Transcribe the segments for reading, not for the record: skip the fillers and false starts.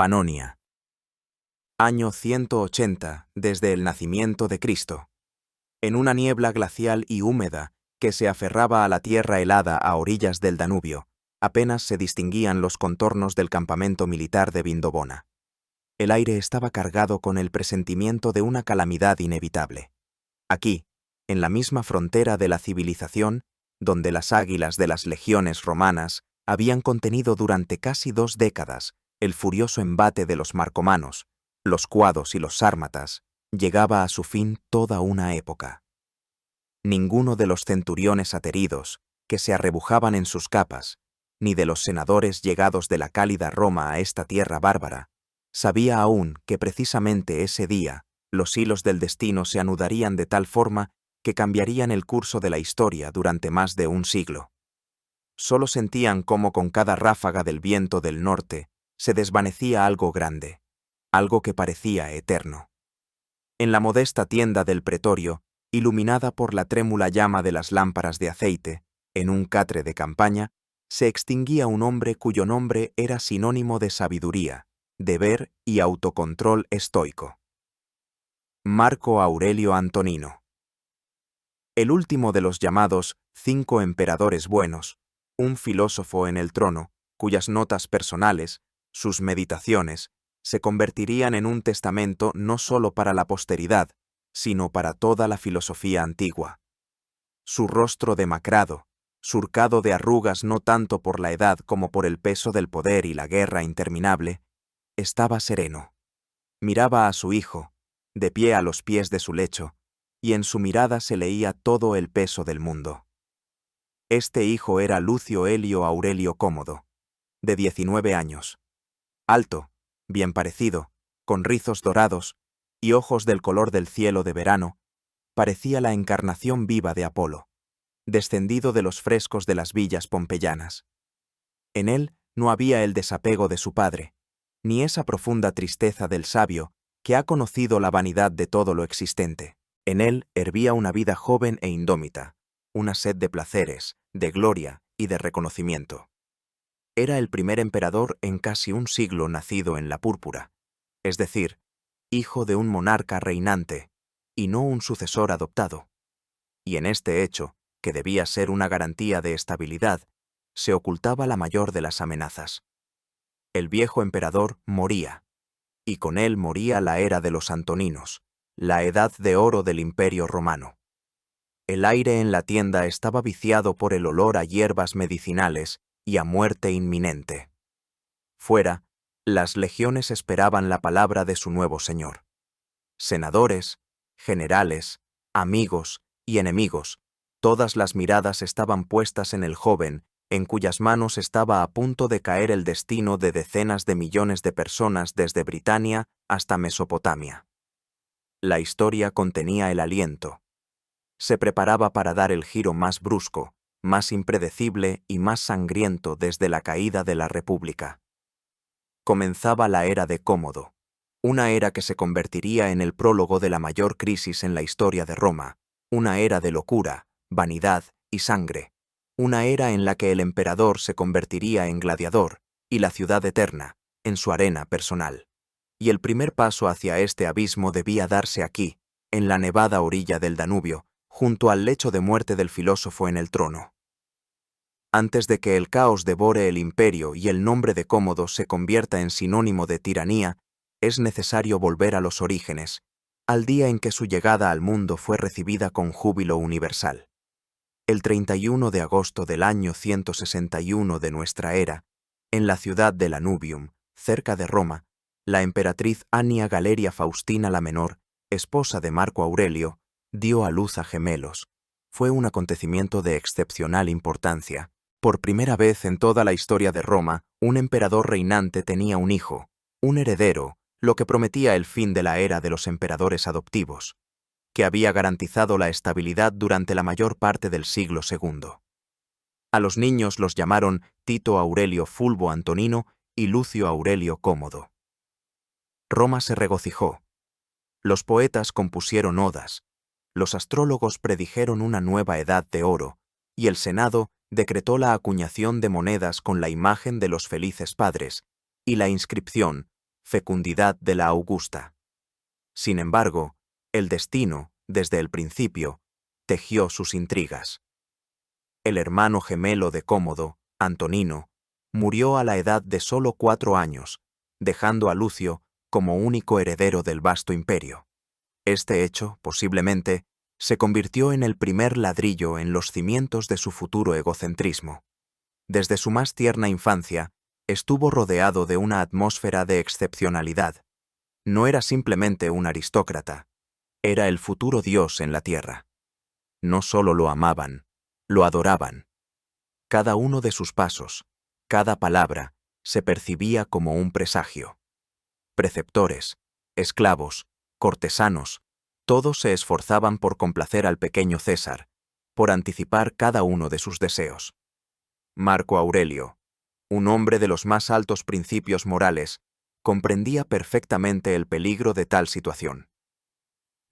Panonia. Año 180 desde el nacimiento de Cristo. En una niebla glacial y húmeda que se aferraba a la tierra helada a orillas del Danubio, apenas se distinguían los contornos del campamento militar de Vindobona. El aire estaba cargado con el presentimiento de una calamidad inevitable. Aquí, en la misma frontera de la civilización, donde las águilas de las legiones romanas habían contenido durante casi 2 décadas el furioso embate de los marcomanos, los cuados y los sármatas, llegaba a su fin toda una época. Ninguno de los centuriones ateridos, que se arrebujaban en sus capas, ni de los senadores llegados de la cálida Roma a esta tierra bárbara, sabía aún que precisamente ese día los hilos del destino se anudarían de tal forma que cambiarían el curso de la historia durante más de un siglo. Solo sentían cómo con cada ráfaga del viento del norte se desvanecía algo grande, algo que parecía eterno. En la modesta tienda del pretorio, iluminada por la trémula llama de las lámparas de aceite, en un catre de campaña, se extinguía un hombre cuyo nombre era sinónimo de sabiduría, deber y autocontrol estoico. Marco Aurelio Antonino. El último de los llamados 5 emperadores buenos, un filósofo en el trono, cuyas notas personales, sus meditaciones, se convertirían en un testamento no solo para la posteridad, sino para toda la filosofía antigua. Su rostro demacrado, surcado de arrugas no tanto por la edad como por el peso del poder y la guerra interminable, estaba sereno. Miraba a su hijo, de pie a los pies de su lecho, y en su mirada se leía todo el peso del mundo. Este hijo era Lucio Helio Aurelio Cómodo, de 19 años. Alto, bien parecido, con rizos dorados y ojos del color del cielo de verano, parecía la encarnación viva de Apolo, descendido de los frescos de las villas pompeyanas. En él no había el desapego de su padre, ni esa profunda tristeza del sabio que ha conocido la vanidad de todo lo existente. En él hervía una vida joven e indómita, una sed de placeres, de gloria y de reconocimiento. Era el primer emperador en casi un siglo nacido en la púrpura, es decir, hijo de un monarca reinante, y no un sucesor adoptado. Y en este hecho, que debía ser una garantía de estabilidad, se ocultaba la mayor de las amenazas. El viejo emperador moría, y con él moría la era de los Antoninos, la edad de oro del Imperio Romano. El aire en la tienda estaba viciado por el olor a hierbas medicinales y a muerte inminente. Fuera, las legiones esperaban la palabra de su nuevo señor. Senadores, generales, amigos y enemigos, todas las miradas estaban puestas en el joven, en cuyas manos estaba a punto de caer el destino de decenas de millones de personas desde Britania hasta Mesopotamia. La historia contenía el aliento. Se preparaba para dar el giro más brusco, más impredecible y más sangriento desde la caída de la República. Comenzaba la era de Cómodo, una era que se convertiría en el prólogo de la mayor crisis en la historia de Roma, una era de locura, vanidad y sangre, una era en la que el emperador se convertiría en gladiador y la ciudad eterna en su arena personal. Y el primer paso hacia este abismo debía darse aquí, en la nevada orilla del Danubio, junto al lecho de muerte del filósofo en el trono. Antes de que el caos devore el imperio y el nombre de Cómodo se convierta en sinónimo de tiranía, es necesario volver a los orígenes, al día en que su llegada al mundo fue recibida con júbilo universal. El 31 de agosto del año 161 de nuestra era, en la ciudad de Lanuvium, cerca de Roma, la emperatriz Annia Galeria Faustina la Menor, esposa de Marco Aurelio, dio a luz a gemelos. Fue un acontecimiento de excepcional importancia. Por primera vez en toda la historia de Roma, un emperador reinante tenía un hijo, un heredero, lo que prometía el fin de la era de los emperadores adoptivos, que había garantizado la estabilidad durante la mayor parte del siglo II. A los niños los llamaron Tito Aurelio Fulvo Antonino y Lucio Aurelio Cómodo. Roma se regocijó. Los poetas compusieron odas, los astrólogos predijeron una nueva edad de oro, y el Senado decretó la acuñación de monedas con la imagen de los felices padres y la inscripción fecundidad de la Augusta. Sin embargo, el destino, desde el principio, tejió sus intrigas. El hermano gemelo de Cómodo, Antonino, murió a la edad de solo 4 años, dejando a Lucio como único heredero del vasto imperio. Este hecho, posiblemente, se convirtió en el primer ladrillo en los cimientos de su futuro egocentrismo. Desde su más tierna infancia, estuvo rodeado de una atmósfera de excepcionalidad. No era simplemente un aristócrata, era el futuro dios en la tierra. No solo lo amaban, lo adoraban. Cada uno de sus pasos, cada palabra, se percibía como un presagio. Preceptores, esclavos, cortesanos, todos se esforzaban por complacer al pequeño César, por anticipar cada uno de sus deseos. Marco Aurelio, un hombre de los más altos principios morales, comprendía perfectamente el peligro de tal situación.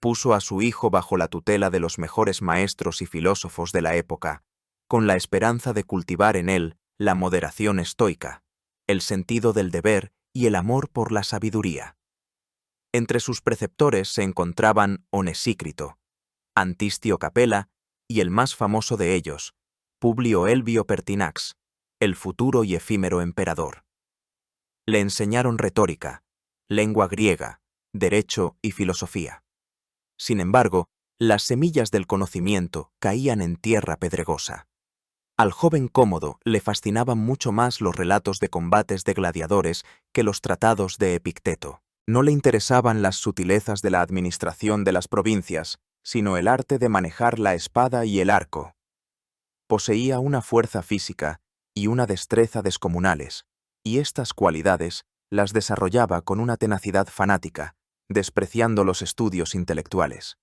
Puso a su hijo bajo la tutela de los mejores maestros y filósofos de la época, con la esperanza de cultivar en él la moderación estoica, el sentido del deber y el amor por la sabiduría. Entre sus preceptores se encontraban Onesícrito, Antistio Capela y el más famoso de ellos, Publio Elvio Pertinax, el futuro y efímero emperador. Le enseñaron retórica, lengua griega, derecho y filosofía. Sin embargo, las semillas del conocimiento caían en tierra pedregosa. Al joven Cómodo le fascinaban mucho más los relatos de combates de gladiadores que los tratados de Epicteto. No le interesaban las sutilezas de la administración de las provincias, sino el arte de manejar la espada y el arco. Poseía una fuerza física y una destreza descomunales, y estas cualidades las desarrollaba con una tenacidad fanática, despreciando los estudios intelectuales.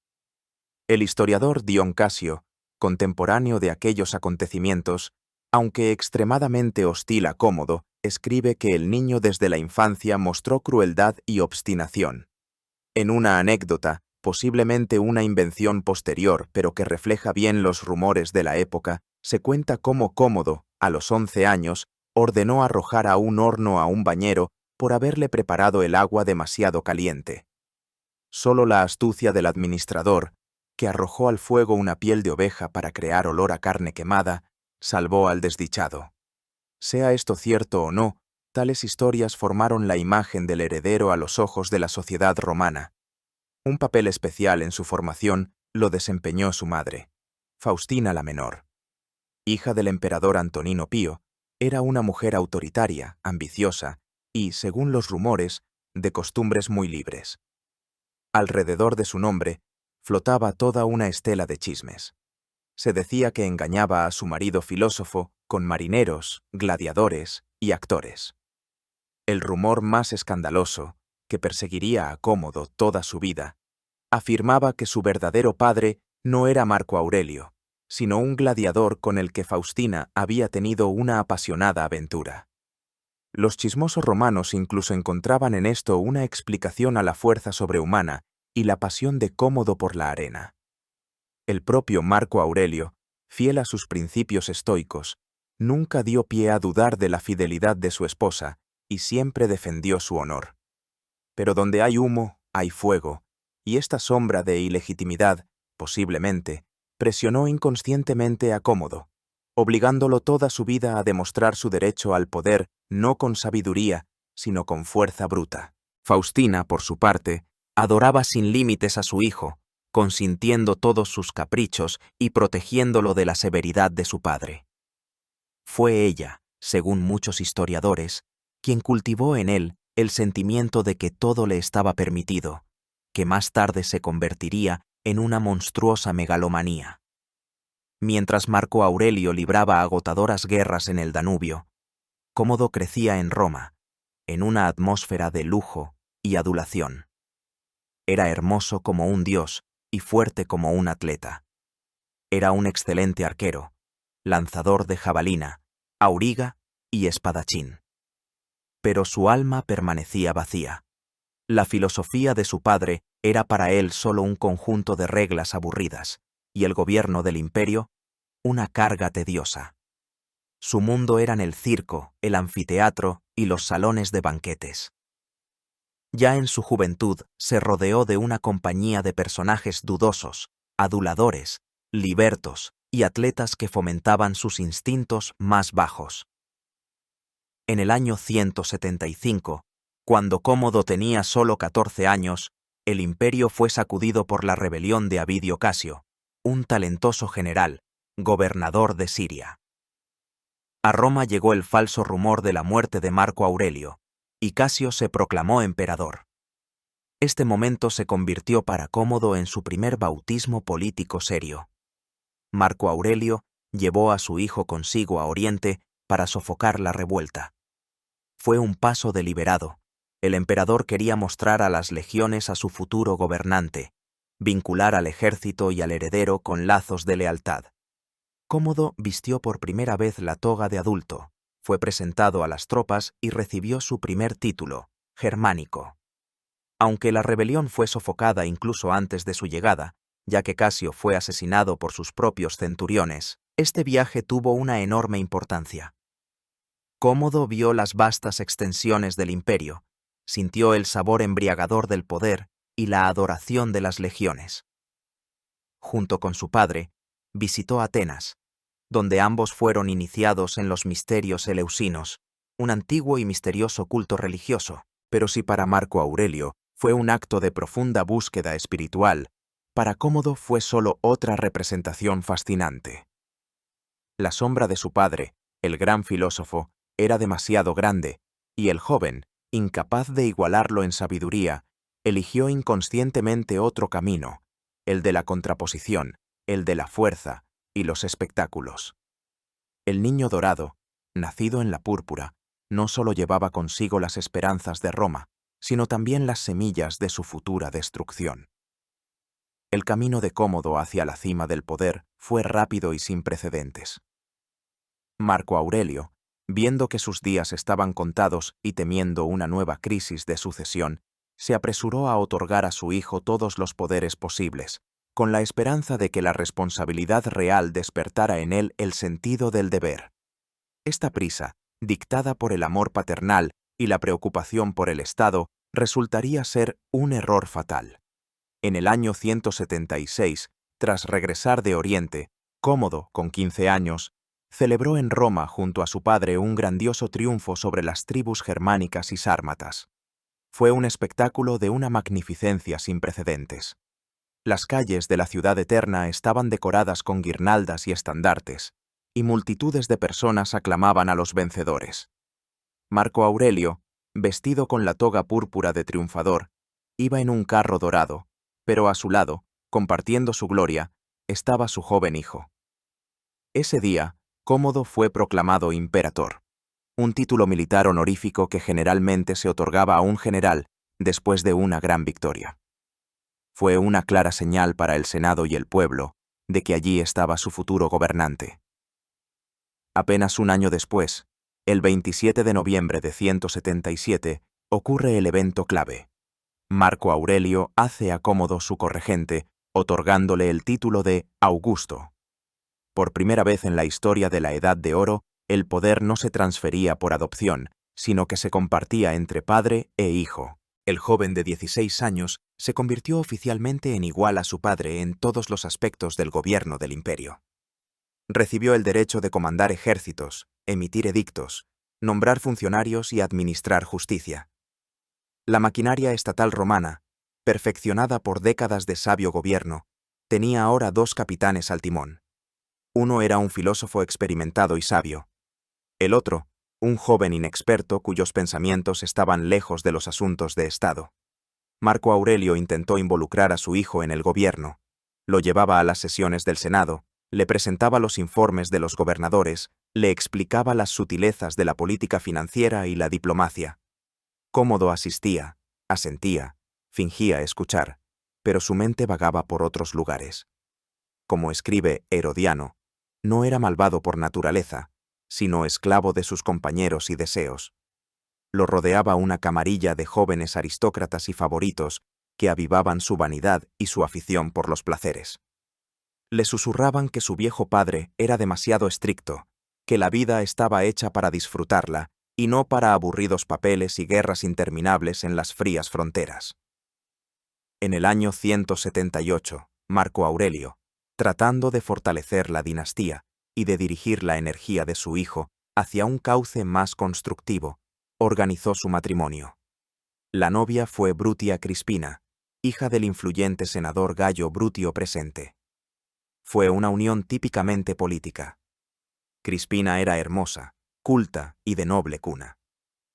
El historiador Dion Casio, contemporáneo de aquellos acontecimientos, aunque extremadamente hostil a Cómodo, escribe que el niño desde la infancia mostró crueldad y obstinación. En una anécdota, posiblemente una invención posterior, pero que refleja bien los rumores de la época, se cuenta cómo Cómodo, a los 11 años, ordenó arrojar a un horno a un bañero por haberle preparado el agua demasiado caliente. Solo la astucia del administrador, que arrojó al fuego una piel de oveja para crear olor a carne quemada, salvó al desdichado. Sea esto cierto o no, tales historias formaron la imagen del heredero a los ojos de la sociedad romana. Un papel especial en su formación lo desempeñó su madre, Faustina la menor. Hija del emperador Antonino Pío, era una mujer autoritaria, ambiciosa y, según los rumores, de costumbres muy libres. Alrededor de su nombre flotaba toda una estela de chismes. Se decía que engañaba a su marido filósofo con marineros, gladiadores y actores. El rumor más escandaloso, que perseguiría a Cómodo toda su vida, afirmaba que su verdadero padre no era Marco Aurelio, sino un gladiador con el que Faustina había tenido una apasionada aventura. Los chismosos romanos incluso encontraban en esto una explicación a la fuerza sobrehumana y la pasión de Cómodo por la arena. El propio Marco Aurelio, fiel a sus principios estoicos, nunca dio pie a dudar de la fidelidad de su esposa y siempre defendió su honor. Pero donde hay humo, hay fuego, y esta sombra de ilegitimidad, posiblemente, presionó inconscientemente a Cómodo, obligándolo toda su vida a demostrar su derecho al poder no con sabiduría, sino con fuerza bruta. Faustina, por su parte, adoraba sin límites a su hijo, consintiendo todos sus caprichos y protegiéndolo de la severidad de su padre. Fue ella, según muchos historiadores, quien cultivó en él el sentimiento de que todo le estaba permitido, que más tarde se convertiría en una monstruosa megalomanía. Mientras Marco Aurelio libraba agotadoras guerras en el Danubio, Cómodo crecía en Roma, en una atmósfera de lujo y adulación. Era hermoso como un dios y fuerte como un atleta. Era un excelente arquero, lanzador de jabalina, auriga y espadachín. Pero su alma permanecía vacía. La filosofía de su padre era para él solo un conjunto de reglas aburridas, y el gobierno del imperio, una carga tediosa. Su mundo eran el circo, el anfiteatro y los salones de banquetes. Ya en su juventud se rodeó de una compañía de personajes dudosos, aduladores, libertos y atletas que fomentaban sus instintos más bajos. En el año 175, cuando Cómodo tenía solo 14 años, el imperio fue sacudido por la rebelión de Avidio Casio, un talentoso general, gobernador de Siria. A Roma llegó el falso rumor de la muerte de Marco Aurelio, y Casio se proclamó emperador. Este momento se convirtió para Cómodo en su primer bautismo político serio. Marco Aurelio llevó a su hijo consigo a Oriente para sofocar la revuelta. Fue un paso deliberado. El emperador quería mostrar a las legiones a su futuro gobernante, vincular al ejército y al heredero con lazos de lealtad. Cómodo vistió por primera vez la toga de adulto, fue presentado a las tropas y recibió su primer título, germánico. Aunque la rebelión fue sofocada incluso antes de su llegada, ya que Casio fue asesinado por sus propios centuriones, este viaje tuvo una enorme importancia. Cómodo vio las vastas extensiones del imperio, sintió el sabor embriagador del poder y la adoración de las legiones. Junto con su padre, visitó Atenas, donde ambos fueron iniciados en los misterios eleusinos, un antiguo y misterioso culto religioso. Pero si para Marco Aurelio fue un acto de profunda búsqueda espiritual, para Cómodo fue solo otra representación fascinante. La sombra de su padre, el gran filósofo, era demasiado grande, y el joven, incapaz de igualarlo en sabiduría, eligió inconscientemente otro camino, el de la contraposición, el de la fuerza y los espectáculos. El niño dorado, nacido en la púrpura, no solo llevaba consigo las esperanzas de Roma, sino también las semillas de su futura destrucción. El camino de Cómodo hacia la cima del poder fue rápido y sin precedentes. Marco Aurelio, viendo que sus días estaban contados y temiendo una nueva crisis de sucesión, se apresuró a otorgar a su hijo todos los poderes posibles, con la esperanza de que la responsabilidad real despertara en él el sentido del deber. Esta prisa, dictada por el amor paternal y la preocupación por el Estado, resultaría ser un error fatal. En el año 176, tras regresar de Oriente, Cómodo, con 15 años, celebró en Roma junto a su padre un grandioso triunfo sobre las tribus germánicas y sármatas. Fue un espectáculo de una magnificencia sin precedentes. Las calles de la ciudad eterna estaban decoradas con guirnaldas y estandartes, y multitudes de personas aclamaban a los vencedores. Marco Aurelio, vestido con la toga púrpura de triunfador, iba en un carro dorado, pero a su lado, compartiendo su gloria, estaba su joven hijo. Ese día, Cómodo fue proclamado imperator, un título militar honorífico que generalmente se otorgaba a un general después de una gran victoria. Fue una clara señal para el Senado y el pueblo de que allí estaba su futuro gobernante. Apenas un año después, el 27 de noviembre de 177, ocurre el evento clave. Marco Aurelio hace a Cómodo su corregente, otorgándole el título de Augusto. Por primera vez en la historia de la Edad de Oro, el poder no se transfería por adopción, sino que se compartía entre padre e hijo. El joven de 16 años se convirtió oficialmente en igual a su padre en todos los aspectos del gobierno del imperio. Recibió el derecho de comandar ejércitos, emitir edictos, nombrar funcionarios y administrar justicia. La maquinaria estatal romana, perfeccionada por décadas de sabio gobierno, tenía ahora dos capitanes al timón. Uno era un filósofo experimentado y sabio. El otro, un joven inexperto cuyos pensamientos estaban lejos de los asuntos de Estado. Marco Aurelio intentó involucrar a su hijo en el gobierno. Lo llevaba a las sesiones del Senado, le presentaba los informes de los gobernadores, le explicaba las sutilezas de la política financiera y la diplomacia. Cómodo asistía, asentía, fingía escuchar, pero su mente vagaba por otros lugares. Como escribe Herodiano, no era malvado por naturaleza, sino esclavo de sus compañeros y deseos. Lo rodeaba una camarilla de jóvenes aristócratas y favoritos que avivaban su vanidad y su afición por los placeres. Le susurraban que su viejo padre era demasiado estricto, que la vida estaba hecha para disfrutarla y no para aburridos papeles y guerras interminables en las frías fronteras. En el año 178, Marco Aurelio, tratando de fortalecer la dinastía y de dirigir la energía de su hijo hacia un cauce más constructivo, organizó su matrimonio. La novia fue Brutia Crispina, hija del influyente senador Gayo Brutio Presente. Fue una unión típicamente política. Crispina era hermosa, culta y de noble cuna.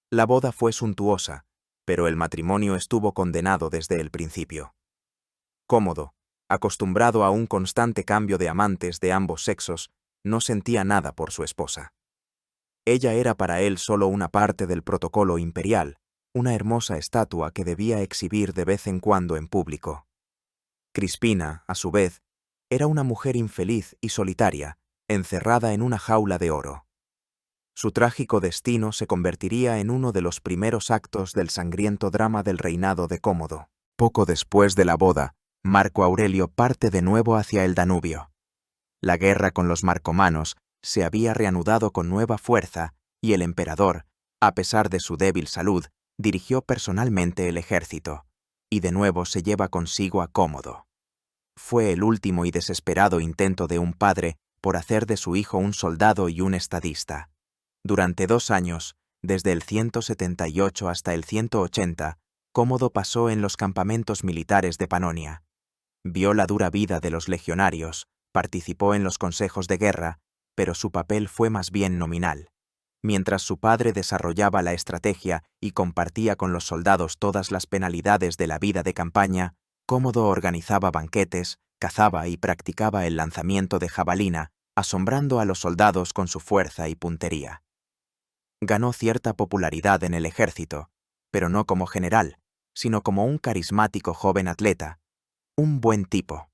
La boda fue suntuosa, pero el matrimonio estuvo condenado desde el principio. Cómodo, acostumbrado a un constante cambio de amantes de ambos sexos, no sentía nada por su esposa. Ella era para él solo una parte del protocolo imperial, una hermosa estatua que debía exhibir de vez en cuando en público. Crispina, a su vez, era una mujer infeliz y solitaria, encerrada en una jaula de oro. Su trágico destino se convertiría en uno de los primeros actos del sangriento drama del reinado de Cómodo. Poco después de la boda, Marco Aurelio parte de nuevo hacia el Danubio. La guerra con los marcomanos se había reanudado con nueva fuerza y el emperador, a pesar de su débil salud, dirigió personalmente el ejército, y de nuevo se lleva consigo a Cómodo. Fue el último y desesperado intento de un padre por hacer de su hijo un soldado y un estadista. Durante 2 años, desde el 178 hasta el 180, Cómodo pasó en los campamentos militares de Panonia. Vio la dura vida de los legionarios, participó en los consejos de guerra, pero su papel fue más bien nominal. Mientras su padre desarrollaba la estrategia y compartía con los soldados todas las penalidades de la vida de campaña, Cómodo organizaba banquetes, cazaba y practicaba el lanzamiento de jabalina, asombrando a los soldados con su fuerza y puntería. Ganó cierta popularidad en el ejército, pero no como general, sino como un carismático joven atleta, un buen tipo.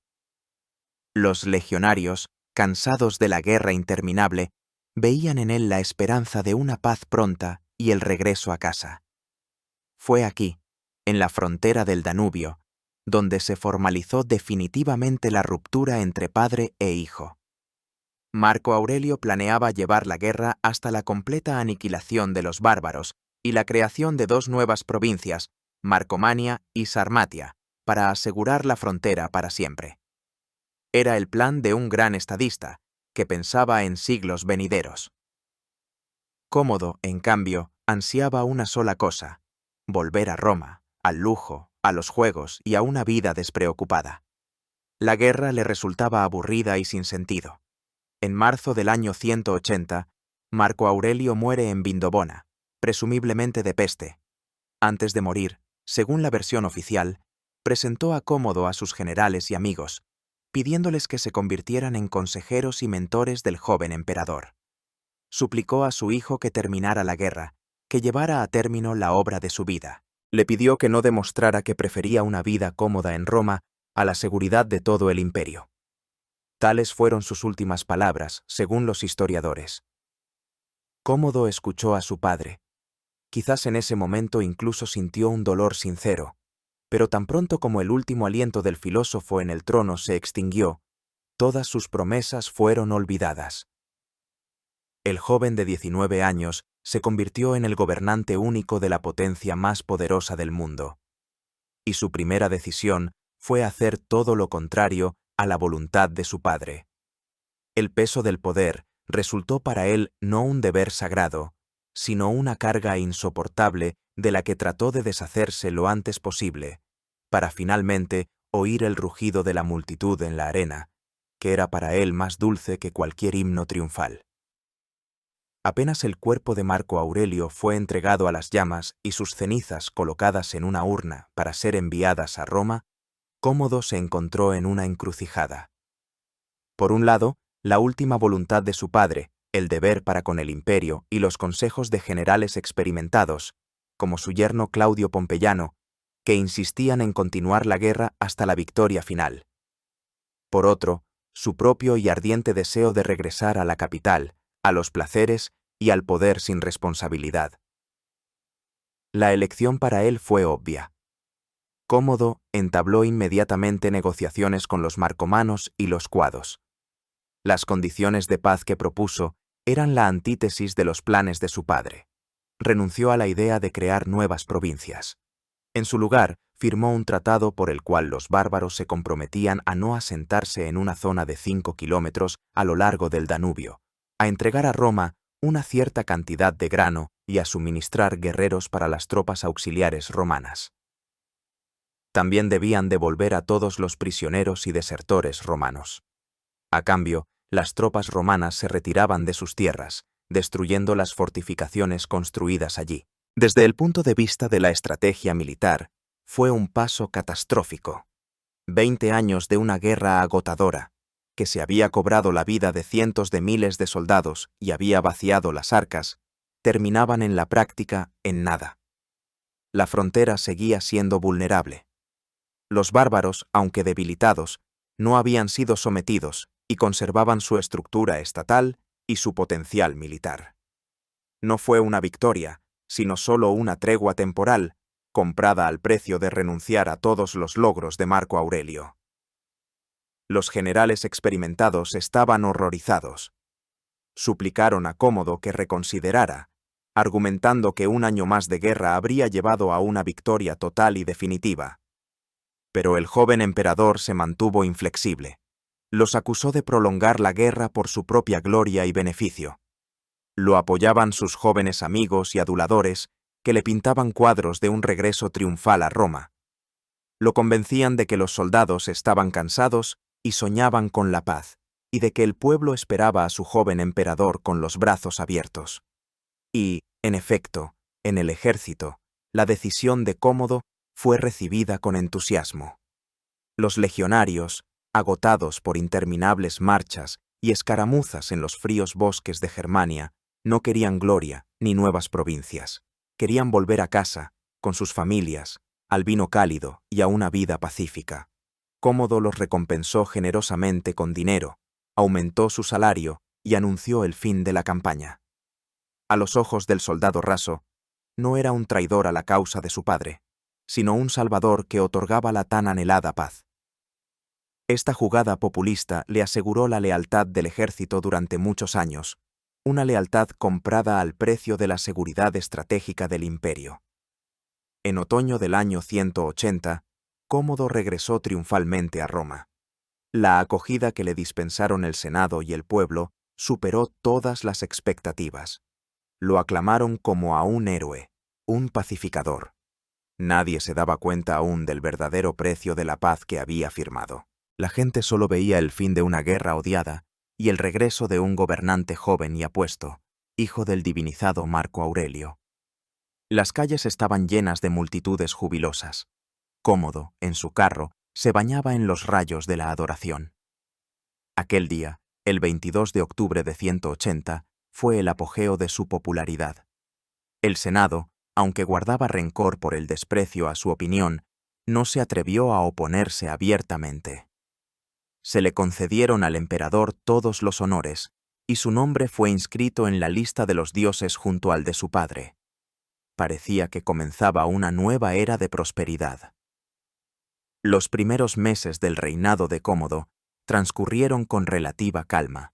Los legionarios, cansados de la guerra interminable, veían en él la esperanza de una paz pronta y el regreso a casa. Fue aquí, en la frontera del Danubio, donde se formalizó definitivamente la ruptura entre padre e hijo. Marco Aurelio planeaba llevar la guerra hasta la completa aniquilación de los bárbaros y la creación de 2 nuevas provincias, Marcomania y Sarmatia, para asegurar la frontera para siempre. Era el plan de un gran estadista, que pensaba en siglos venideros. Cómodo, en cambio, ansiaba una sola cosa: volver a Roma, al lujo, a los juegos y a una vida despreocupada. La guerra le resultaba aburrida y sin sentido. En marzo del año 180, Marco Aurelio muere en Vindobona, presumiblemente de peste. Antes de morir, según la versión oficial, presentó a Cómodo a sus generales y amigos, pidiéndoles que se convirtieran en consejeros y mentores del joven emperador. Suplicó a su hijo que terminara la guerra, que llevara a término la obra de su vida. Le pidió que no demostrara que prefería una vida cómoda en Roma a la seguridad de todo el imperio. Tales fueron sus últimas palabras, según los historiadores. Cómodo escuchó a su padre. Quizás en ese momento incluso sintió un dolor sincero, pero tan pronto como el último aliento del filósofo en el trono se extinguió, todas sus promesas fueron olvidadas. El joven de 19 años se convirtió en el gobernante único de la potencia más poderosa del mundo. Y su primera decisión fue hacer todo lo contrario a la voluntad de su padre. El peso del poder resultó para él no un deber sagrado, sino una carga insoportable de la que trató de deshacerse lo antes posible, para finalmente oír el rugido de la multitud en la arena, que era para él más dulce que cualquier himno triunfal. Apenas el cuerpo de Marco Aurelio fue entregado a las llamas y sus cenizas colocadas en una urna para ser enviadas a Roma, Cómodo se encontró en una encrucijada. Por un lado, la última voluntad de su padre, el deber para con el imperio y los consejos de generales experimentados, como su yerno Claudio Pompeyano, que insistían en continuar la guerra hasta la victoria final. Por otro, su propio y ardiente deseo de regresar a la capital, a los placeres y al poder sin responsabilidad. La elección para él fue obvia. Cómodo entabló inmediatamente negociaciones con los marcomanos y los cuados. Las condiciones de paz que propuso eran la antítesis de los planes de su padre. renunció a la idea de crear nuevas provincias. En su lugar, firmó un tratado por el cual los bárbaros se comprometían a no asentarse en una zona de 5 kilómetros a lo largo del Danubio, a entregar a Roma una cierta cantidad de grano y a suministrar guerreros para las tropas auxiliares romanas. También debían devolver a todos los prisioneros y desertores romanos. A cambio, las tropas romanas se retiraban de sus tierras, destruyendo las fortificaciones construidas allí. Desde el punto de vista de la estrategia militar, fue un paso catastrófico. 20 años de una guerra agotadora, que se había cobrado la vida de cientos de miles de soldados y había vaciado las arcas, terminaban en la práctica en nada. La frontera seguía siendo vulnerable. Los bárbaros, aunque debilitados, no habían sido sometidos y conservaban su estructura estatal y su potencial militar. No fue una victoria, sino solo una tregua temporal, comprada al precio de renunciar a todos los logros de Marco Aurelio. Los generales experimentados estaban horrorizados. Suplicaron a Cómodo que reconsiderara, argumentando que un año más de guerra habría llevado a una victoria total y definitiva. Pero el joven emperador se mantuvo inflexible. Los acusó de prolongar la guerra por su propia gloria y beneficio. Lo apoyaban sus jóvenes amigos y aduladores, que le pintaban cuadros de un regreso triunfal a Roma. Lo convencían de que los soldados estaban cansados y soñaban con la paz, y de que el pueblo esperaba a su joven emperador con los brazos abiertos. Y, en efecto, en el ejército, la decisión de Cómodo fue recibida con entusiasmo. Los legionarios, agotados por interminables marchas y escaramuzas en los fríos bosques de Germania, no querían gloria ni nuevas provincias. Querían volver a casa, con sus familias, al vino cálido y a una vida pacífica. Cómodo los recompensó generosamente con dinero, aumentó su salario y anunció el fin de la campaña. A los ojos del soldado raso, no era un traidor a la causa de su padre, sino un salvador que otorgaba la tan anhelada paz. Esta jugada populista le aseguró la lealtad del ejército durante muchos años, una lealtad comprada al precio de la seguridad estratégica del imperio. En otoño del año 180, Cómodo regresó triunfalmente a Roma. La acogida que le dispensaron el Senado y el pueblo superó todas las expectativas. Lo aclamaron como a un héroe, un pacificador. Nadie se daba cuenta aún del verdadero precio de la paz que había firmado. La gente solo veía el fin de una guerra odiada y el regreso de un gobernante joven y apuesto, hijo del divinizado Marco Aurelio. Las calles estaban llenas de multitudes jubilosas. Cómodo, en su carro, se bañaba en los rayos de la adoración. Aquel día, el 22 de octubre de 180, fue el apogeo de su popularidad. El Senado, aunque guardaba rencor por el desprecio a su opinión, no se atrevió a oponerse abiertamente. Se le concedieron al emperador todos los honores, y su nombre fue inscrito en la lista de los dioses junto al de su padre. Parecía que comenzaba una nueva era de prosperidad. Los primeros meses del reinado de Cómodo transcurrieron con relativa calma.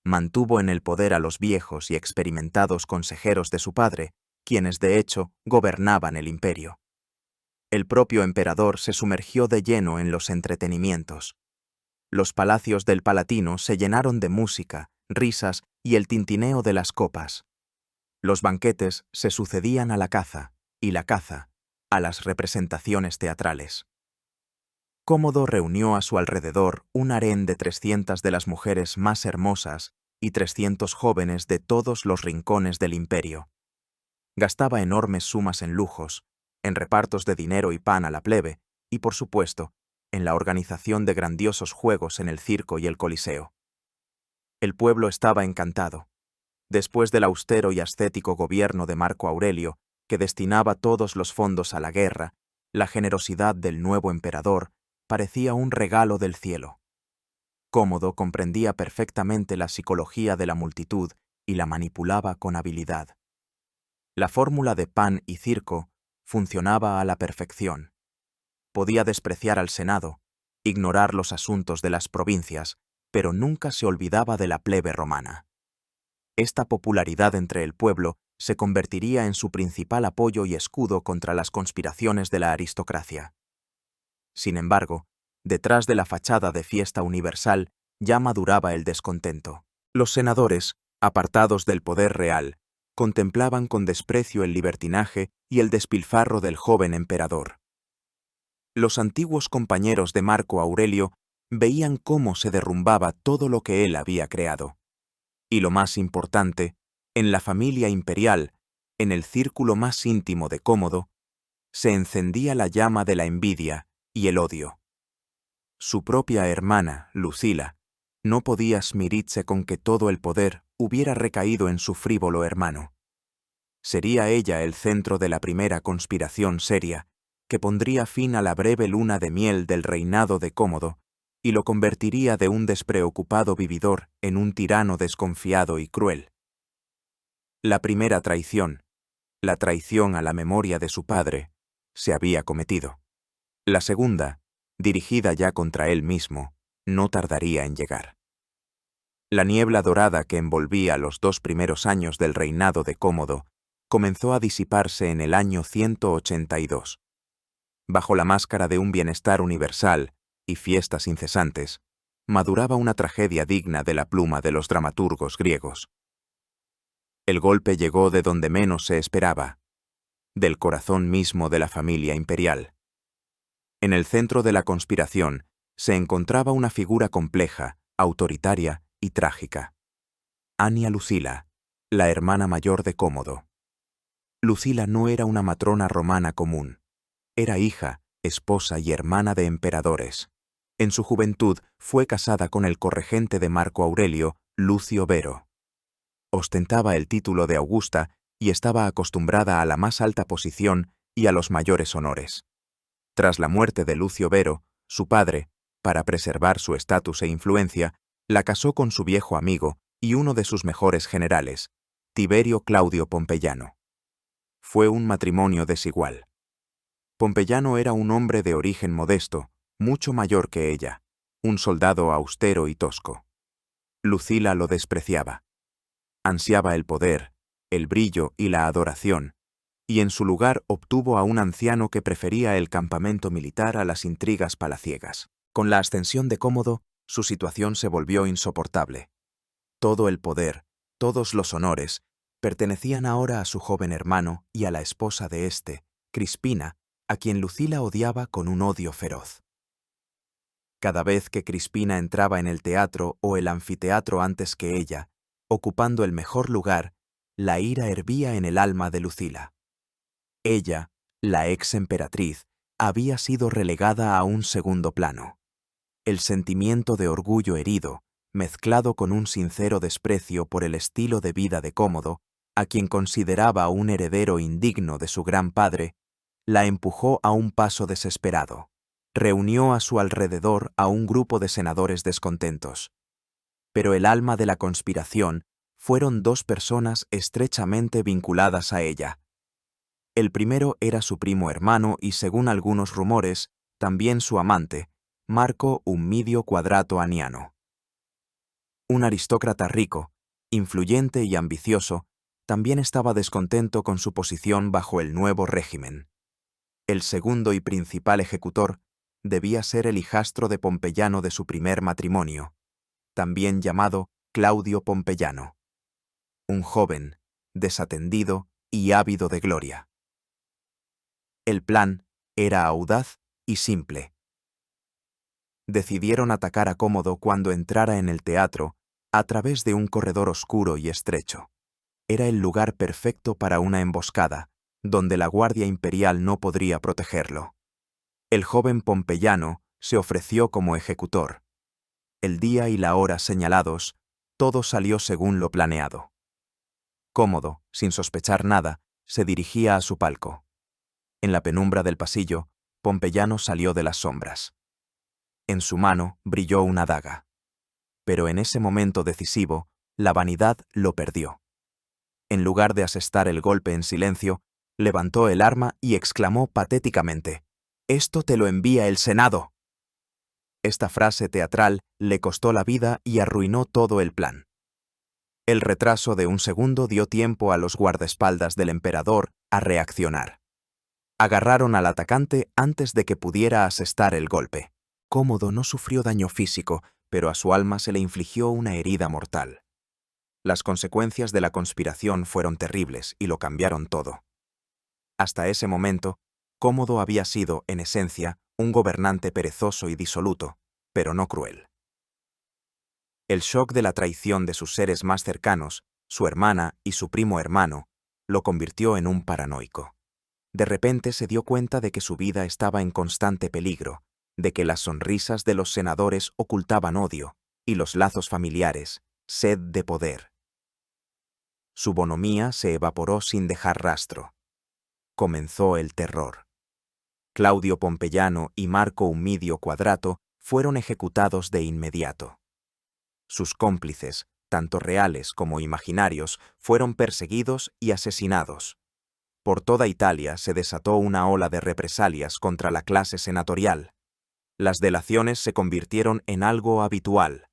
Mantuvo en el poder a los viejos y experimentados consejeros de su padre, quienes de hecho gobernaban el imperio. El propio emperador se sumergió de lleno en los entretenimientos. Los palacios del Palatino se llenaron de música, risas y el tintineo de las copas. Los banquetes se sucedían a la caza, y la caza a las representaciones teatrales. Cómodo reunió a su alrededor un harén de 300 de las mujeres más hermosas y 300 jóvenes de todos los rincones del imperio. Gastaba enormes sumas en lujos, en repartos de dinero y pan a la plebe, y por supuesto, en la organización de grandiosos juegos en el circo y el Coliseo. El pueblo estaba encantado. Después del austero y ascético gobierno de Marco Aurelio, que destinaba todos los fondos a la guerra, la generosidad del nuevo emperador parecía un regalo del cielo. Cómodo comprendía perfectamente la psicología de la multitud y la manipulaba con habilidad. La fórmula de pan y circo funcionaba a la perfección. Podía despreciar al Senado, ignorar los asuntos de las provincias, pero nunca se olvidaba de la plebe romana. Esta popularidad entre el pueblo se convertiría en su principal apoyo y escudo contra las conspiraciones de la aristocracia. Sin embargo, detrás de la fachada de fiesta universal ya maduraba el descontento. Los senadores, apartados del poder real, contemplaban con desprecio el libertinaje y el despilfarro del joven emperador. Los antiguos compañeros de Marco Aurelio veían cómo se derrumbaba todo lo que él había creado. Y lo más importante, en la familia imperial, en el círculo más íntimo de Cómodo, se encendía la llama de la envidia y el odio. Su propia hermana, Lucila, no podía smirirse con que todo el poder hubiera recaído en su frívolo hermano. Sería ella el centro de la primera conspiración seria, que pondría fin a la breve luna de miel del reinado de Cómodo y lo convertiría de un despreocupado vividor en un tirano desconfiado y cruel. La primera traición, la traición a la memoria de su padre, se había cometido. La segunda, dirigida ya contra él mismo, no tardaría en llegar. La niebla dorada que envolvía los 2 primeros años del reinado de Cómodo comenzó a disiparse en el año 182. Bajo la máscara de un bienestar universal y fiestas incesantes, maduraba una tragedia digna de la pluma de los dramaturgos griegos. El golpe llegó de donde menos se esperaba, del corazón mismo de la familia imperial. En el centro de la conspiración se encontraba una figura compleja, autoritaria y trágica. Ania Lucila, la hermana mayor de Cómodo. Lucila no era una matrona romana común. Era hija, esposa y hermana de emperadores. En su juventud fue casada con el corregente de Marco Aurelio, Lucio Vero. Ostentaba el título de Augusta y estaba acostumbrada a la más alta posición y a los mayores honores. Tras la muerte de Lucio Vero, su padre, para preservar su estatus e influencia, la casó con su viejo amigo y uno de sus mejores generales, Tiberio Claudio Pompeyano. Fue un matrimonio desigual. Pompeyano era un hombre de origen modesto, mucho mayor que ella, un soldado austero y tosco. Lucila lo despreciaba. Ansiaba el poder, el brillo y la adoración, y en su lugar obtuvo a un anciano que prefería el campamento militar a las intrigas palaciegas. Con la ascensión de Cómodo, su situación se volvió insoportable. Todo el poder, todos los honores, pertenecían ahora a su joven hermano y a la esposa de éste, Crispina, a quien Lucila odiaba con un odio feroz. Cada vez que Crispina entraba en el teatro o el anfiteatro antes que ella, ocupando el mejor lugar, la ira hervía en el alma de Lucila. Ella, la ex emperatriz, había sido relegada a un segundo plano. El sentimiento de orgullo herido, mezclado con un sincero desprecio por el estilo de vida de Cómodo, a quien consideraba un heredero indigno de su gran padre, la empujó a un paso desesperado. Reunió a su alrededor a un grupo de senadores descontentos. Pero el alma de la conspiración fueron 2 personas estrechamente vinculadas a ella. El primero era su primo hermano y, según algunos rumores, también su amante, Marco Hummidio Quadrato Aniano. Un aristócrata rico, influyente y ambicioso, también estaba descontento con su posición bajo el nuevo régimen. El segundo y principal ejecutor debía ser el hijastro de Pompeyano de su primer matrimonio, también llamado Claudio Pompeyano. Un joven, desatendido y ávido de gloria. El plan era audaz y simple. Decidieron atacar a Cómodo cuando entrara en el teatro a través de un corredor oscuro y estrecho. Era el lugar perfecto para una emboscada, donde la Guardia Imperial no podría protegerlo. El joven Pompeyano se ofreció como ejecutor. El día y la hora señalados, todo salió según lo planeado. Cómodo, sin sospechar nada, se dirigía a su palco. En la penumbra del pasillo, Pompeyano salió de las sombras. En su mano brilló una daga. Pero en ese momento decisivo, la vanidad lo perdió. En lugar de asestar el golpe en silencio, levantó el arma y exclamó patéticamente: «¡Esto te lo envía el Senado!». Esta frase teatral le costó la vida y arruinó todo el plan. El retraso de un segundo dio tiempo a los guardaespaldas del emperador a reaccionar. Agarraron al atacante antes de que pudiera asestar el golpe. Cómodo no sufrió daño físico, pero a su alma se le infligió una herida mortal. Las consecuencias de la conspiración fueron terribles y lo cambiaron todo. Hasta ese momento, Cómodo había sido, en esencia, un gobernante perezoso y disoluto, pero no cruel. El shock de la traición de sus seres más cercanos, su hermana y su primo hermano, lo convirtió en un paranoico. De repente se dio cuenta de que su vida estaba en constante peligro, de que las sonrisas de los senadores ocultaban odio, y los lazos familiares, sed de poder. Su bonomía se evaporó sin dejar rastro. Comenzó el terror. Claudio Pompeyano y Marco Humidio Quadrato fueron ejecutados de inmediato. Sus cómplices, tanto reales como imaginarios, fueron perseguidos y asesinados. Por toda Italia se desató una ola de represalias contra la clase senatorial. Las delaciones se convirtieron en algo habitual.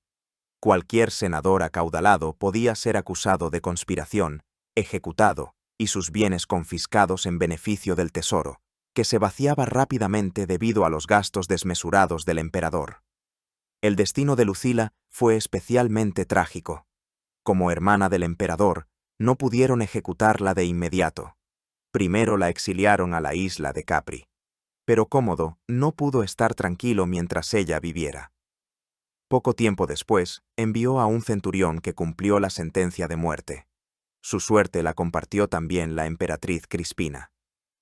Cualquier senador acaudalado podía ser acusado de conspiración, ejecutado, y sus bienes confiscados en beneficio del tesoro, que se vaciaba rápidamente debido a los gastos desmesurados del emperador. El destino de Lucila fue especialmente trágico. Como hermana del emperador, no pudieron ejecutarla de inmediato. Primero la exiliaron a la isla de Capri. Pero Cómodo no pudo estar tranquilo mientras ella viviera. Poco tiempo después, envió a un centurión que cumplió la sentencia de muerte. Su suerte la compartió también la emperatriz Crispina.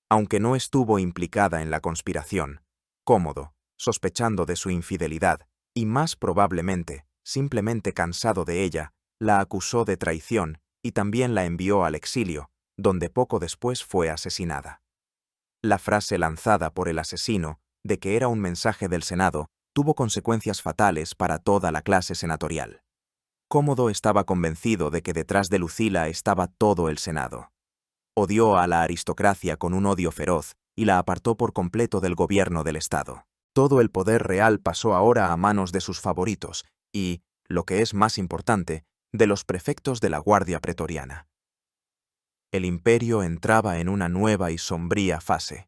Aunque no estuvo implicada en la conspiración, Cómodo, sospechando de su infidelidad, y más probablemente, simplemente cansado de ella, la acusó de traición y también la envió al exilio, donde poco después fue asesinada. La frase lanzada por el asesino, de que era un mensaje del Senado, tuvo consecuencias fatales para toda la clase senatorial. Cómodo estaba convencido de que detrás de Lucila estaba todo el Senado. Odió a la aristocracia con un odio feroz y la apartó por completo del gobierno del Estado. Todo el poder real pasó ahora a manos de sus favoritos y, lo que es más importante, de los prefectos de la Guardia Pretoriana. El imperio entraba en una nueva y sombría fase.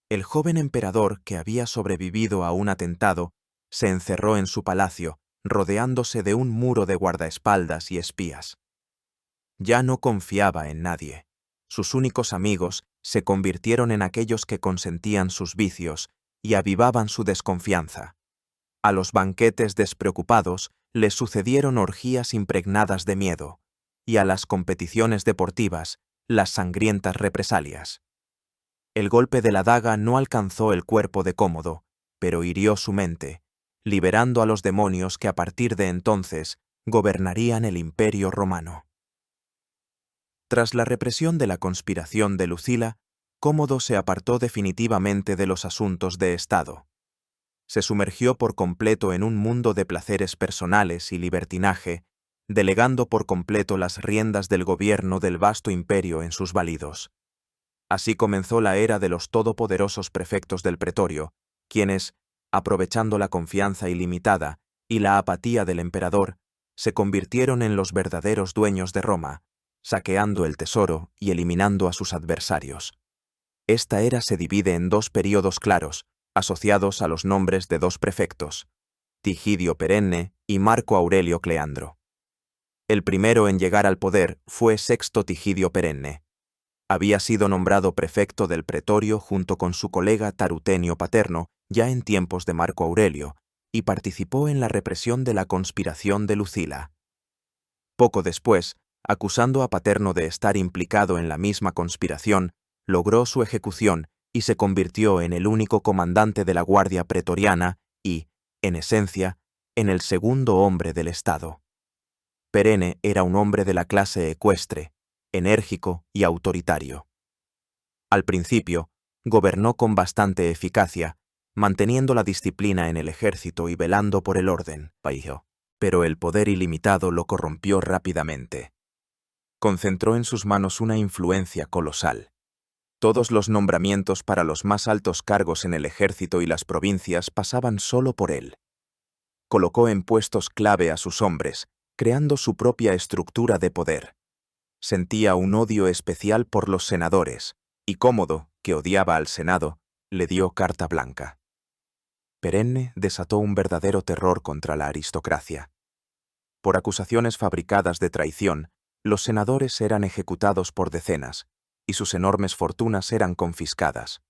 El joven emperador, que había sobrevivido a un atentado, se encerró en su palacio, rodeándose de un muro de guardaespaldas y espías. Ya no confiaba en nadie. Sus únicos amigos se convirtieron en aquellos que consentían sus vicios y avivaban su desconfianza. A los banquetes despreocupados le sucedieron orgías impregnadas de miedo, y a las competiciones deportivas, las sangrientas represalias. El golpe de la daga no alcanzó el cuerpo de Cómodo, pero hirió su mente, liberando a los demonios que a partir de entonces gobernarían el Imperio Romano. Tras la represión de la conspiración de Lucila, Cómodo se apartó definitivamente de los asuntos de Estado. Se sumergió por completo en un mundo de placeres personales y libertinaje, delegando por completo las riendas del gobierno del vasto imperio en sus validos. Así comenzó la era de los todopoderosos prefectos del pretorio, quienes, aprovechando la confianza ilimitada y la apatía del emperador, se convirtieron en los verdaderos dueños de Roma, saqueando el tesoro y eliminando a sus adversarios. Esta era se divide en dos períodos claros, asociados a los nombres de dos prefectos, Tigidio Perenne y Marco Aurelio Cleandro. El primero en llegar al poder fue Sexto Tigidio Perenne. Había sido nombrado prefecto del pretorio junto con su colega Tarutenio Paterno ya en tiempos de Marco Aurelio, y participó en la represión de la conspiración de Lucila. Poco después, acusando a Paterno de estar implicado en la misma conspiración, logró su ejecución y se convirtió en el único comandante de la Guardia Pretoriana y, en esencia, en el segundo hombre del Estado. Perenne era un hombre de la clase ecuestre, enérgico y autoritario. Al principio, gobernó con bastante eficacia, manteniendo la disciplina en el ejército y velando por el orden, pero el poder ilimitado lo corrompió rápidamente. Concentró en sus manos una influencia colosal. Todos los nombramientos para los más altos cargos en el ejército y las provincias pasaban solo por él. Colocó en puestos clave a sus hombres, creando su propia estructura de poder. Sentía un odio especial por los senadores, y Cómodo, que odiaba al Senado, le dio carta blanca. Perenne desató un verdadero terror contra la aristocracia. Por acusaciones fabricadas de traición, los senadores eran ejecutados por decenas, y sus enormes fortunas eran confiscadas.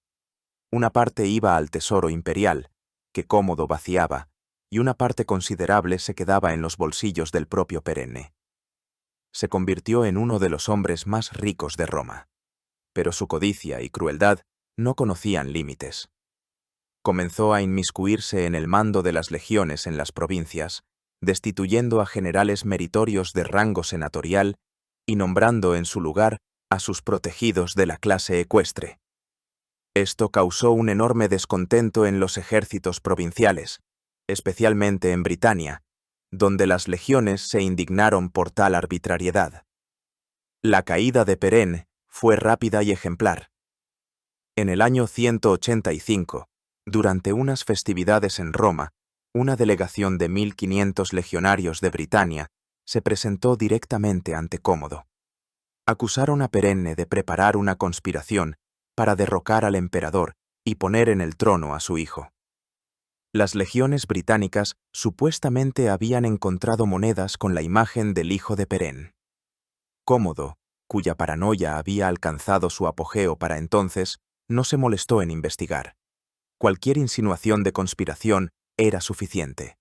Una parte iba al tesoro imperial, que Cómodo vaciaba, y una parte considerable se quedaba en los bolsillos del propio Perenne. Se convirtió en uno de los hombres más ricos de Roma. Pero su codicia y crueldad no conocían límites. Comenzó a inmiscuirse en el mando de las legiones en las provincias, destituyendo a generales meritorios de rango senatorial y nombrando en su lugar a sus protegidos de la clase ecuestre. Esto causó un enorme descontento en los ejércitos provinciales, especialmente en Britania, donde las legiones se indignaron por tal arbitrariedad. La caída de Perenne fue rápida y ejemplar. En el año 185, durante unas festividades en Roma, una delegación de 1500 legionarios de Britania se presentó directamente ante Cómodo. Acusaron a Perenne de preparar una conspiración para derrocar al emperador y poner en el trono a su hijo. Las legiones británicas supuestamente habían encontrado monedas con la imagen del hijo de Perenne. Cómodo, cuya paranoia había alcanzado su apogeo para entonces, no se molestó en investigar. Cualquier insinuación de conspiración era suficiente.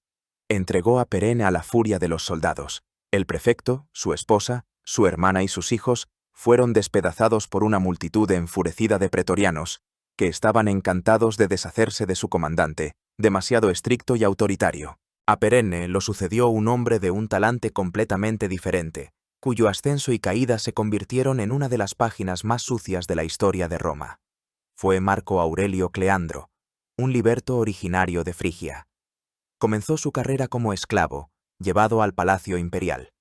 Entregó a Perenne a la furia de los soldados. El prefecto, su esposa, su hermana y sus hijos fueron despedazados por una multitud enfurecida de pretorianos, que estaban encantados de deshacerse de su comandante, demasiado estricto y autoritario. A Perenne lo sucedió un hombre de un talante completamente diferente, cuyo ascenso y caída se convirtieron en una de las páginas más sucias de la historia de Roma. Fue Marco Aurelio Cleandro, un liberto originario de Frigia. Comenzó su carrera como esclavo, llevado al palacio imperial.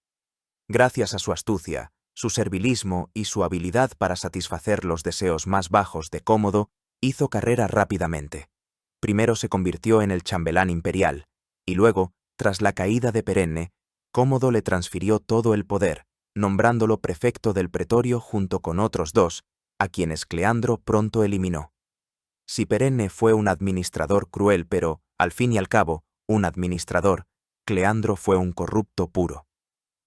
Gracias a su astucia, su servilismo y su habilidad para satisfacer los deseos más bajos de Cómodo, hizo carrera rápidamente. Primero se convirtió en el chambelán imperial, y luego, tras la caída de Perenne, Cómodo le transfirió todo el poder, nombrándolo prefecto del pretorio junto con otros dos, a quienes Cleandro pronto eliminó. Si Perenne fue un administrador cruel pero, al fin y al cabo, un administrador, Cleandro fue un corrupto puro.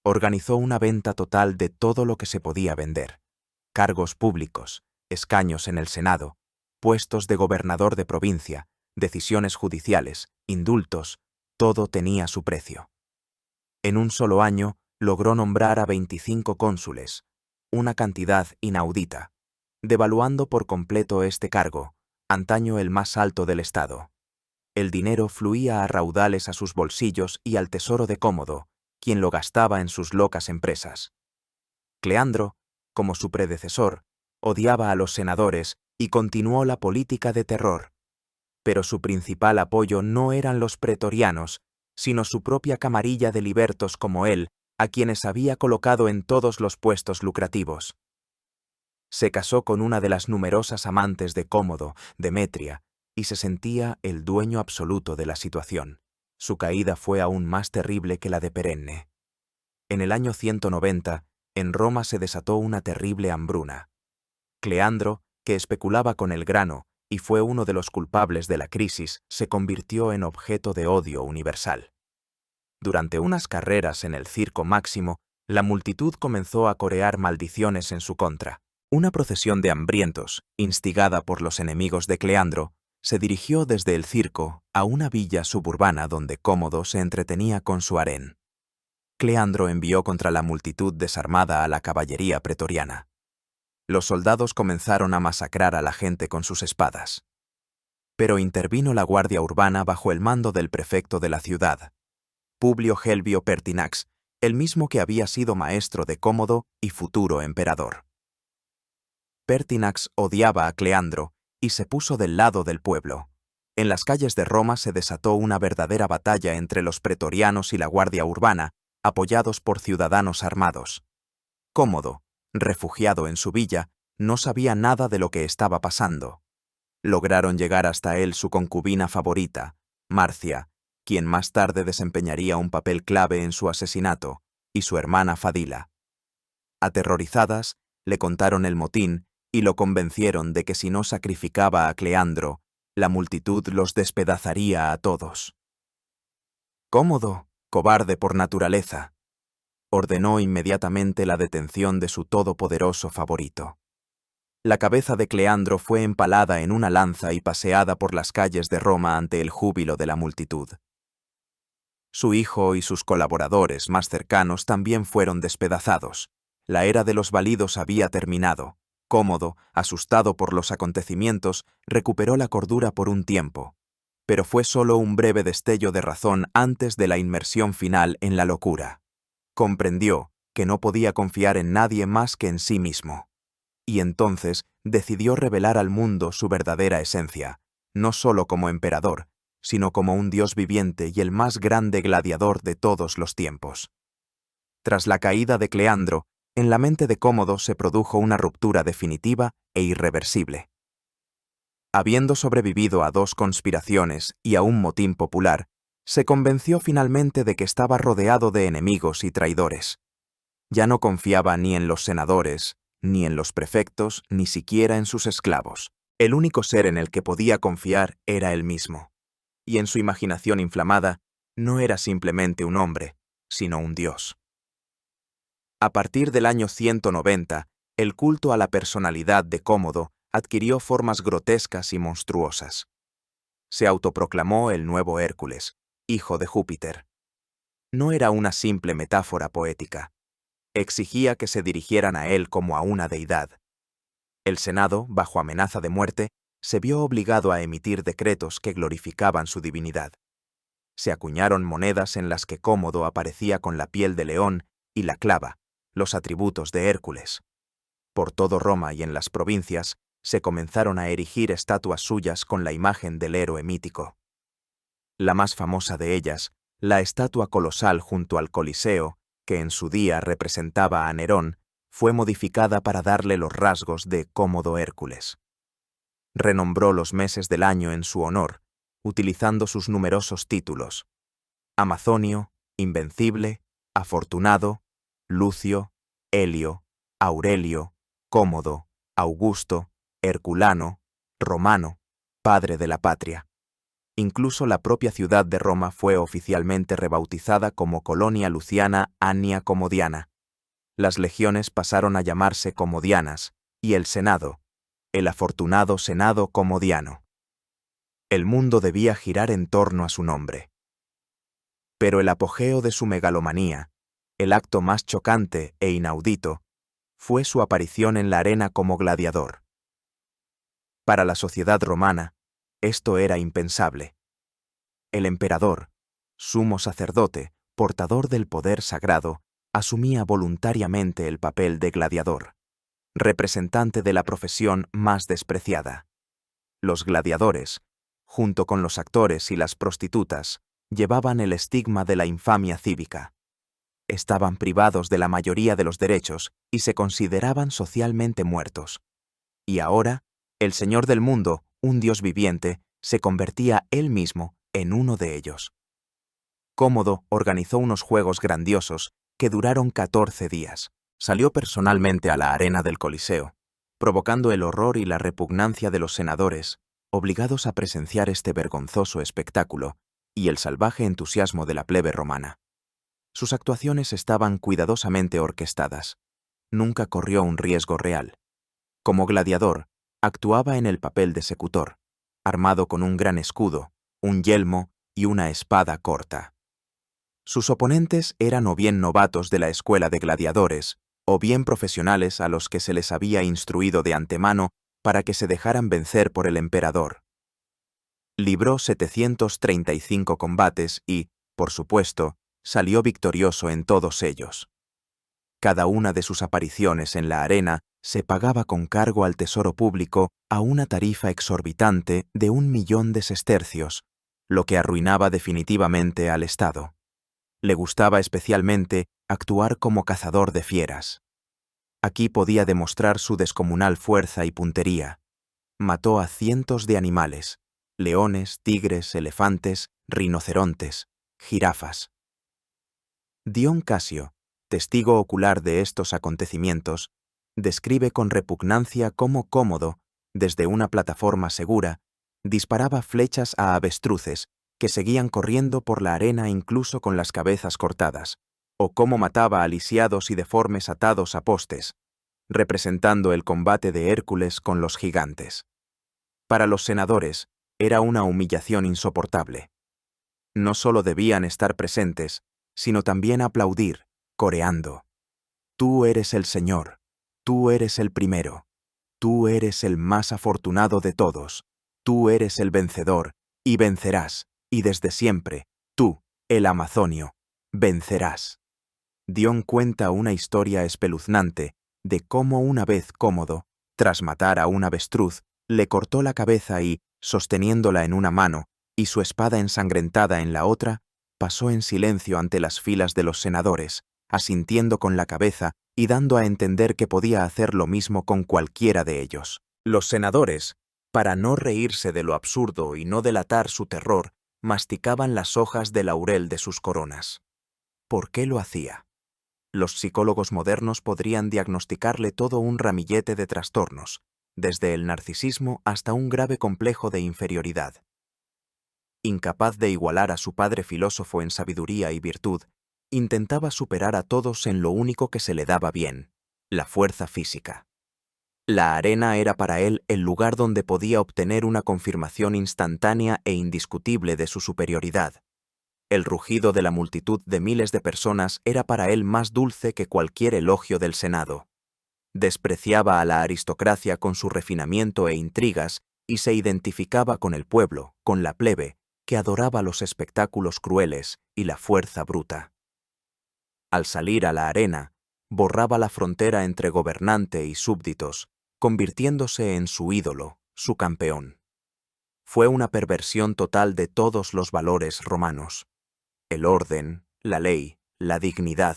Organizó una venta total de todo lo que se podía vender. Cargos públicos, escaños en el Senado, puestos de gobernador de provincia, decisiones judiciales, indultos, todo tenía su precio. En un solo año logró nombrar a 25 cónsules, una cantidad inaudita, devaluando por completo este cargo, antaño el más alto del Estado. El dinero fluía a raudales a sus bolsillos y al tesoro de Cómodo, quien lo gastaba en sus locas empresas. Cleandro, como su predecesor, odiaba a los senadores y continuó la política de terror. Pero su principal apoyo no eran los pretorianos, sino su propia camarilla de libertos como él, a quienes había colocado en todos los puestos lucrativos. Se casó con una de las numerosas amantes de Cómodo, Demetria, y se sentía el dueño absoluto de la situación. Su caída fue aún más terrible que la de Perenne. En el año 190, en Roma se desató una terrible hambruna. Cleandro, que especulaba con el grano y fue uno de los culpables de la crisis, se convirtió en objeto de odio universal. Durante unas carreras en el Circo Máximo, la multitud comenzó a corear maldiciones en su contra. Una procesión de hambrientos, instigada por los enemigos de Cleandro, se dirigió desde el circo a una villa suburbana donde Cómodo se entretenía con su harén. Cleandro envió contra la multitud desarmada a la caballería pretoriana. Los soldados comenzaron a masacrar a la gente con sus espadas. Pero intervino la guardia urbana bajo el mando del prefecto de la ciudad, Publio Helvio Pertinax, el mismo que había sido maestro de Cómodo y futuro emperador. Pertinax odiaba a Cleandro y se puso del lado del pueblo. En las calles de Roma se desató una verdadera batalla entre los pretorianos y la guardia urbana, apoyados por ciudadanos armados. Cómodo, refugiado en su villa, no sabía nada de lo que estaba pasando. Lograron llegar hasta él su concubina favorita, Marcia, quien más tarde desempeñaría un papel clave en su asesinato, y su hermana Fadila. Aterrorizadas, le contaron el motín y lo convencieron de que si no sacrificaba a Cleandro, la multitud los despedazaría a todos. Cómodo, cobarde por naturaleza, ordenó inmediatamente la detención de su todopoderoso favorito. La cabeza de Cleandro fue empalada en una lanza y paseada por las calles de Roma ante el júbilo de la multitud. Su hijo y sus colaboradores más cercanos también fueron despedazados. La era de los válidos había terminado. Cómodo, asustado por los acontecimientos, recuperó la cordura por un tiempo, pero fue solo un breve destello de razón antes de la inmersión final en la locura. Comprendió que no podía confiar en nadie más que en sí mismo. Y entonces decidió revelar al mundo su verdadera esencia, no solo como emperador, sino como un dios viviente y el más grande gladiador de todos los tiempos. Tras la caída de Cleandro, en la mente de Cómodo se produjo una ruptura definitiva e irreversible. Habiendo sobrevivido a 2 conspiraciones y a un motín popular, se convenció finalmente de que estaba rodeado de enemigos y traidores. Ya no confiaba ni en los senadores, ni en los prefectos, ni siquiera en sus esclavos. El único ser en el que podía confiar era él mismo. Y en su imaginación inflamada, no era simplemente un hombre, sino un dios. A partir del año 190, el culto a la personalidad de Cómodo adquirió formas grotescas y monstruosas. Se autoproclamó el nuevo Hércules, hijo de Júpiter. No era una simple metáfora poética. Exigía que se dirigieran a él como a una deidad. El Senado, bajo amenaza de muerte, se vio obligado a emitir decretos que glorificaban su divinidad. Se acuñaron monedas en las que Cómodo aparecía con la piel de león y la clava, los atributos de Hércules. Por todo Roma y en las provincias se comenzaron a erigir estatuas suyas con la imagen del héroe mítico. La más famosa de ellas, la estatua colosal junto al Coliseo, que en su día representaba a Nerón, fue modificada para darle los rasgos de Cómodo Hércules. Renombró los meses del año en su honor, utilizando sus numerosos títulos: Amazonio, Invencible, Afortunado, Lucio, Helio, Aurelio, Cómodo, Augusto, Herculano, Romano, Padre de la Patria. Incluso la propia ciudad de Roma fue oficialmente rebautizada como Colonia Luciana Annia Comodiana. Las legiones pasaron a llamarse Comodianas, y el Senado, el afortunado Senado Comodiano. El mundo debía girar en torno a su nombre. Pero el apogeo de su megalomanía, el acto más chocante e inaudito, fue su aparición en la arena como gladiador. Para la sociedad romana, esto era impensable. El emperador, sumo sacerdote, portador del poder sagrado, asumía voluntariamente el papel de gladiador, representante de la profesión más despreciada. Los gladiadores, junto con los actores y las prostitutas, llevaban el estigma de la infamia cívica. Estaban privados de la mayoría de los derechos y se consideraban socialmente muertos. Y ahora, el Señor del mundo, un Dios viviente, se convertía él mismo en uno de ellos. Cómodo organizó unos juegos grandiosos que duraron 14 días. Salió personalmente a la arena del Coliseo, provocando el horror y la repugnancia de los senadores, obligados a presenciar este vergonzoso espectáculo, y el salvaje entusiasmo de la plebe romana. Sus actuaciones estaban cuidadosamente orquestadas. Nunca corrió un riesgo real. Como gladiador, actuaba en el papel de secutor, armado con un gran escudo, un yelmo y una espada corta. Sus oponentes eran o bien novatos de la escuela de gladiadores, o bien profesionales a los que se les había instruido de antemano para que se dejaran vencer por el emperador. Libró 735 combates y, por supuesto, salió victorioso en todos ellos. Cada una de sus apariciones en la arena se pagaba con cargo al tesoro público a una tarifa exorbitante de 1.000.000 de sestercios, lo que arruinaba definitivamente al Estado. Le gustaba especialmente actuar como cazador de fieras. Aquí podía demostrar su descomunal fuerza y puntería. Mató a cientos de animales: leones, tigres, elefantes, rinocerontes, jirafas. Dion Casio, testigo ocular de estos acontecimientos, describe con repugnancia cómo Cómodo, desde una plataforma segura, disparaba flechas a avestruces que seguían corriendo por la arena incluso con las cabezas cortadas, o cómo mataba a lisiados y deformes atados a postes, representando el combate de Hércules con los gigantes. Para los senadores, era una humillación insoportable. No solo debían estar presentes, sino también aplaudir, coreando: «Tú eres el Señor, tú eres el primero, tú eres el más afortunado de todos, tú eres el vencedor, y vencerás, y desde siempre, tú, el amazonio, vencerás». Dion cuenta una historia espeluznante de cómo una vez Cómodo, tras matar a un avestruz, le cortó la cabeza y, sosteniéndola en una mano y su espada ensangrentada en la otra, pasó en silencio ante las filas de los senadores, asintiendo con la cabeza y dando a entender que podía hacer lo mismo con cualquiera de ellos. Los senadores, para no reírse de lo absurdo y no delatar su terror, masticaban las hojas de laurel de sus coronas. ¿Por qué lo hacía? Los psicólogos modernos podrían diagnosticarle todo un ramillete de trastornos, desde el narcisismo hasta un grave complejo de inferioridad. Incapaz de igualar a su padre filósofo en sabiduría y virtud, intentaba superar a todos en lo único que se le daba bien: la fuerza física. La arena era para él el lugar donde podía obtener una confirmación instantánea e indiscutible de su superioridad. El rugido de la multitud de miles de personas era para él más dulce que cualquier elogio del Senado. Despreciaba a la aristocracia con su refinamiento e intrigas y se identificaba con el pueblo, con la plebe, que adoraba los espectáculos crueles y la fuerza bruta. Al salir a la arena, borraba la frontera entre gobernante y súbditos, convirtiéndose en su ídolo, su campeón. Fue una perversión total de todos los valores romanos. El orden, la ley, la dignidad,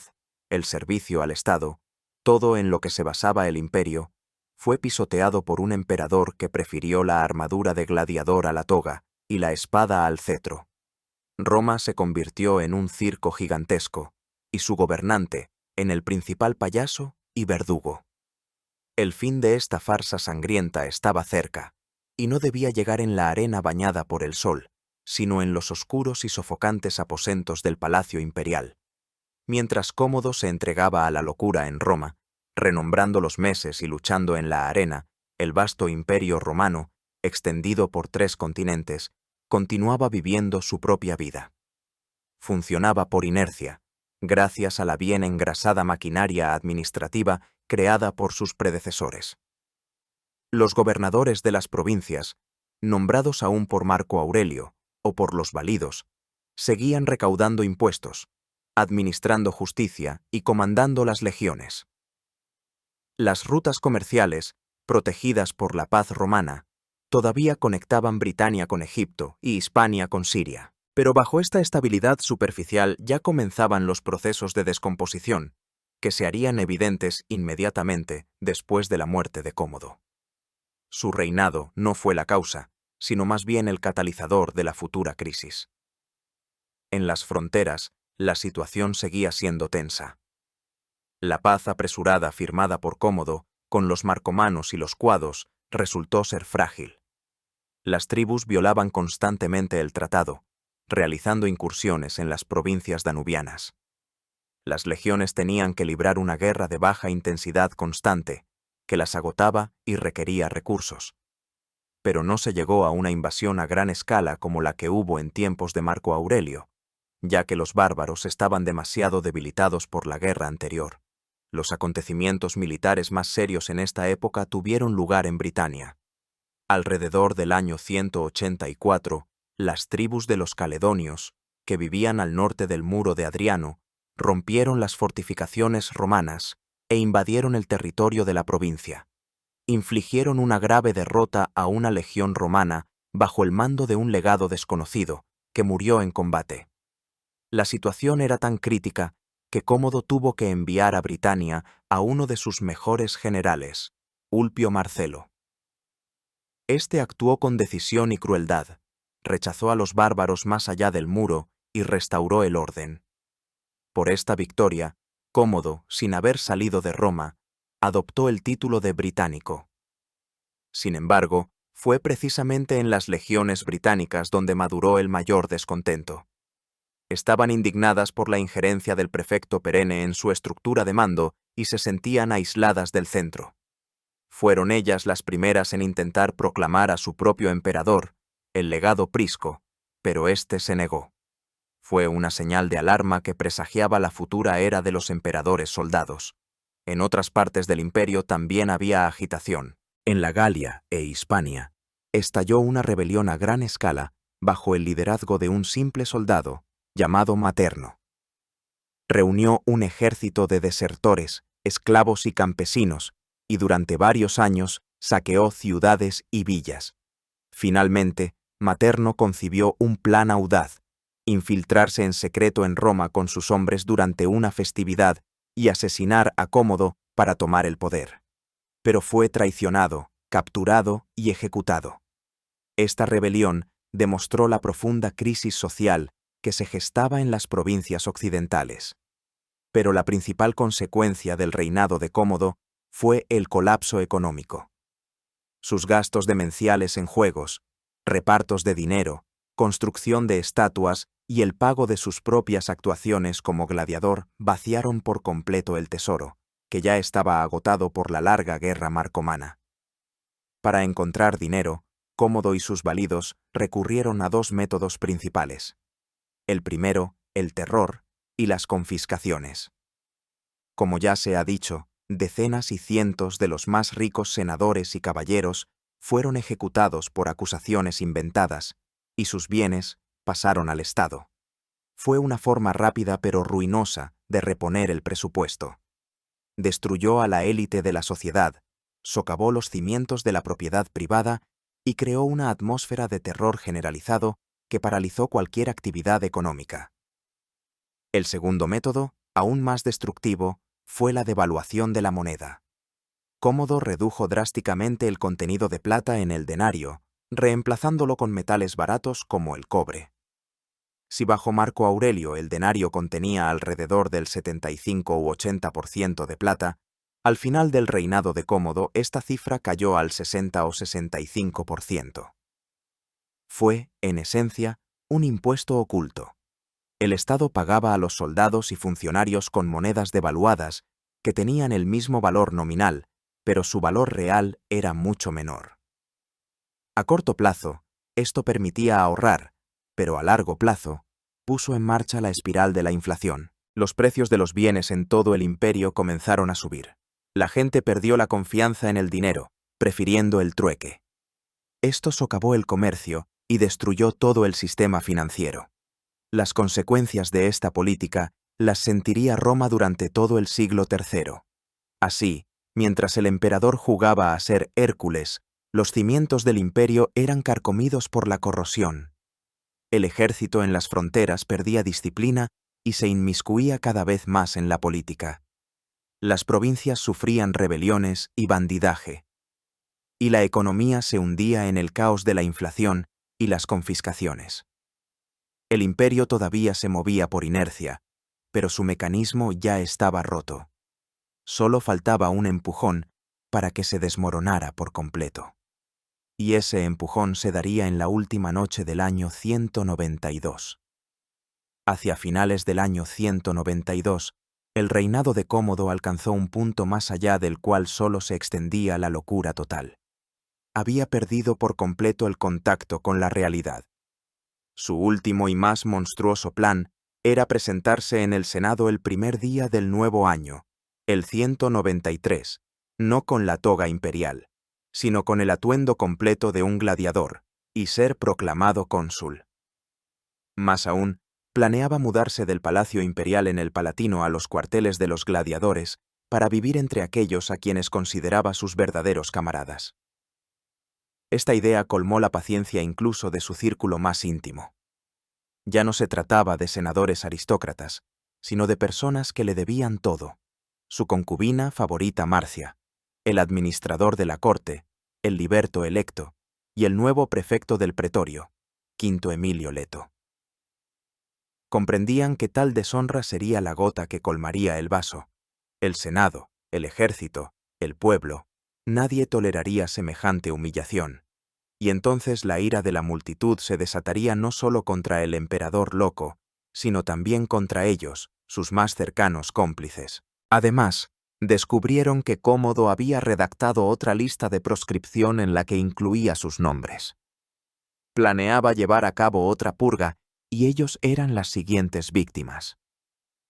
el servicio al Estado, todo en lo que se basaba el imperio, fue pisoteado por un emperador que prefirió la armadura de gladiador a la toga y la espada al cetro. Roma se convirtió en un circo gigantesco, y su gobernante en el principal payaso y verdugo. El fin de esta farsa sangrienta estaba cerca, y no debía llegar en la arena bañada por el sol, sino en los oscuros y sofocantes aposentos del Palacio Imperial. Mientras Cómodo se entregaba a la locura en Roma, renombrando los meses y luchando en la arena, el vasto imperio romano, extendido por 3 continentes, continuaba viviendo su propia vida. Funcionaba por inercia, gracias a la bien engrasada maquinaria administrativa creada por sus predecesores. Los gobernadores de las provincias, nombrados aún por Marco Aurelio o por los validos, seguían recaudando impuestos, administrando justicia y comandando las legiones. Las rutas comerciales, protegidas por la paz romana, todavía conectaban Britania con Egipto y Hispania con Siria. Pero bajo esta estabilidad superficial ya comenzaban los procesos de descomposición, que se harían evidentes inmediatamente después de la muerte de Cómodo. Su reinado no fue la causa, sino más bien el catalizador de la futura crisis. En las fronteras, la situación seguía siendo tensa. La paz apresurada firmada por Cómodo, con los marcomanos y los cuados, resultó ser frágil. Las tribus violaban constantemente el tratado, realizando incursiones en las provincias danubianas. Las legiones tenían que librar una guerra de baja intensidad constante, que las agotaba y requería recursos. Pero no se llegó a una invasión a gran escala como la que hubo en tiempos de Marco Aurelio, ya que los bárbaros estaban demasiado debilitados por la guerra anterior. Los acontecimientos militares más serios en esta época tuvieron lugar en Britania. Alrededor del año 184, las tribus de los caledonios, que vivían al norte del muro de Adriano, rompieron las fortificaciones romanas e invadieron el territorio de la provincia. Infligieron una grave derrota a una legión romana bajo el mando de un legado desconocido, que murió en combate. La situación era tan crítica que Cómodo tuvo que enviar a Britania a uno de sus mejores generales, Ulpio Marcelo. Este actuó con decisión y crueldad, rechazó a los bárbaros más allá del muro y restauró el orden. Por esta victoria, Cómodo, sin haber salido de Roma, adoptó el título de británico. Sin embargo, fue precisamente en las legiones británicas donde maduró el mayor descontento. Estaban indignadas por la injerencia del prefecto perenne en su estructura de mando y se sentían aisladas del centro. Fueron ellas las primeras en intentar proclamar a su propio emperador, el legado Prisco, pero éste se negó. Fue una señal de alarma que presagiaba la futura era de los emperadores soldados. En otras partes del imperio también había agitación. En la Galia e Hispania estalló una rebelión a gran escala bajo el liderazgo de un simple soldado llamado Materno. Reunió un ejército de desertores, esclavos y campesinos, y durante varios años saqueó ciudades y villas. Finalmente, Materno concibió un plan audaz: infiltrarse en secreto en Roma con sus hombres durante una festividad y asesinar a Cómodo para tomar el poder. Pero fue traicionado, capturado y ejecutado. Esta rebelión demostró la profunda crisis social que se gestaba en las provincias occidentales. Pero la principal consecuencia del reinado de Cómodo fue el colapso económico. Sus gastos demenciales en juegos, repartos de dinero, construcción de estatuas y el pago de sus propias actuaciones como gladiador vaciaron por completo el tesoro, que ya estaba agotado por la larga guerra marcomana. Para encontrar dinero, Cómodo y sus validos recurrieron a dos métodos principales. El primero, el terror, y las confiscaciones. Como ya se ha dicho, decenas y cientos de los más ricos senadores y caballeros fueron ejecutados por acusaciones inventadas, y sus bienes pasaron al Estado. Fue una forma rápida pero ruinosa de reponer el presupuesto. Destruyó a la élite de la sociedad, socavó los cimientos de la propiedad privada y creó una atmósfera de terror generalizado que paralizó cualquier actividad económica. El segundo método, aún más destructivo, fue la devaluación de la moneda. Cómodo redujo drásticamente el contenido de plata en el denario, reemplazándolo con metales baratos como el cobre. Si bajo Marco Aurelio el denario contenía alrededor del 75 u 80% de plata, al final del reinado de Cómodo esta cifra cayó al 60 o 65%. Fue, en esencia, un impuesto oculto. El Estado pagaba a los soldados y funcionarios con monedas devaluadas que tenían el mismo valor nominal, pero su valor real era mucho menor. A corto plazo, esto permitía ahorrar, pero a largo plazo, puso en marcha la espiral de la inflación. Los precios de los bienes en todo el imperio comenzaron a subir. La gente perdió la confianza en el dinero, prefiriendo el trueque. Esto socavó el comercio y destruyó todo el sistema financiero. Las consecuencias de esta política las sentiría Roma durante todo el siglo III. Así, mientras el emperador jugaba a ser Hércules, los cimientos del imperio eran carcomidos por la corrosión. El ejército en las fronteras perdía disciplina y se inmiscuía cada vez más en la política. Las provincias sufrían rebeliones y bandidaje. Y la economía se hundía en el caos de la inflación y las confiscaciones. El imperio todavía se movía por inercia, pero su mecanismo ya estaba roto. Solo faltaba un empujón para que se desmoronara por completo. Y ese empujón se daría en la última noche del año 192. Hacia finales del año 192, el reinado de Cómodo alcanzó un punto más allá del cual solo se extendía la locura total. Había perdido por completo el contacto con la realidad. Su último y más monstruoso plan era presentarse en el Senado el primer día del nuevo año, el 193, no con la toga imperial, sino con el atuendo completo de un gladiador, y ser proclamado cónsul. Más aún, planeaba mudarse del Palacio Imperial en el Palatino a los cuarteles de los gladiadores para vivir entre aquellos a quienes consideraba sus verdaderos camaradas. Esta idea colmó la paciencia incluso de su círculo más íntimo. Ya no se trataba de senadores aristócratas, sino de personas que le debían todo: su concubina favorita Marcia, el administrador de la corte, el liberto electo y el nuevo prefecto del pretorio, Quinto Emilio Leto. Comprendían que tal deshonra sería la gota que colmaría el vaso. El Senado, el ejército, el pueblo, nadie toleraría semejante humillación. Y entonces la ira de la multitud se desataría no solo contra el emperador loco, sino también contra ellos, sus más cercanos cómplices. Además, descubrieron que Cómodo había redactado otra lista de proscripción en la que incluía sus nombres. Planeaba llevar a cabo otra purga, y ellos eran las siguientes víctimas.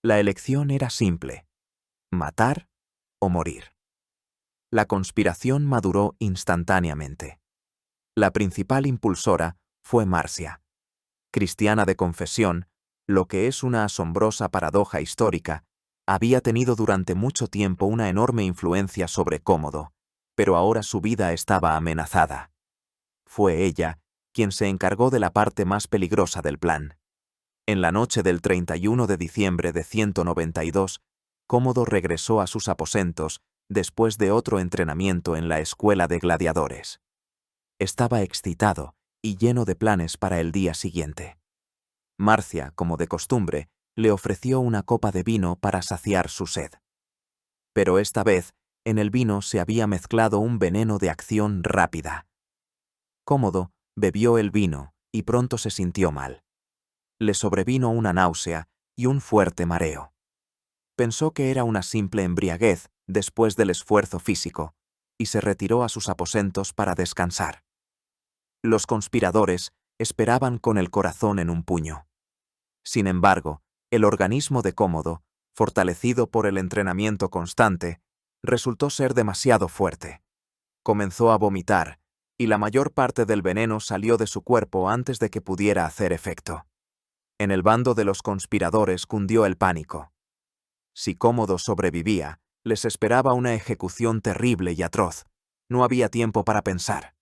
La elección era simple: matar o morir. La conspiración maduró instantáneamente. La principal impulsora fue Marcia. Cristiana de confesión, lo que es una asombrosa paradoja histórica, había tenido durante mucho tiempo una enorme influencia sobre Cómodo, pero ahora su vida estaba amenazada. Fue ella quien se encargó de la parte más peligrosa del plan. En la noche del 31 de diciembre de 192, Cómodo regresó a sus aposentos después de otro entrenamiento en la escuela de gladiadores. Estaba excitado y lleno de planes para el día siguiente. Marcia, como de costumbre, le ofreció una copa de vino para saciar su sed. Pero esta vez, en el vino se había mezclado un veneno de acción rápida. Cómodo bebió el vino y pronto se sintió mal. Le sobrevino una náusea y un fuerte mareo. Pensó que era una simple embriaguez después del esfuerzo físico, y se retiró a sus aposentos para descansar. Los conspiradores esperaban con el corazón en un puño. Sin embargo, el organismo de Cómodo, fortalecido por el entrenamiento constante, resultó ser demasiado fuerte. Comenzó a vomitar, y la mayor parte del veneno salió de su cuerpo antes de que pudiera hacer efecto. En el bando de los conspiradores cundió el pánico. Si Cómodo sobrevivía, les esperaba una ejecución terrible y atroz. No había tiempo para pensar.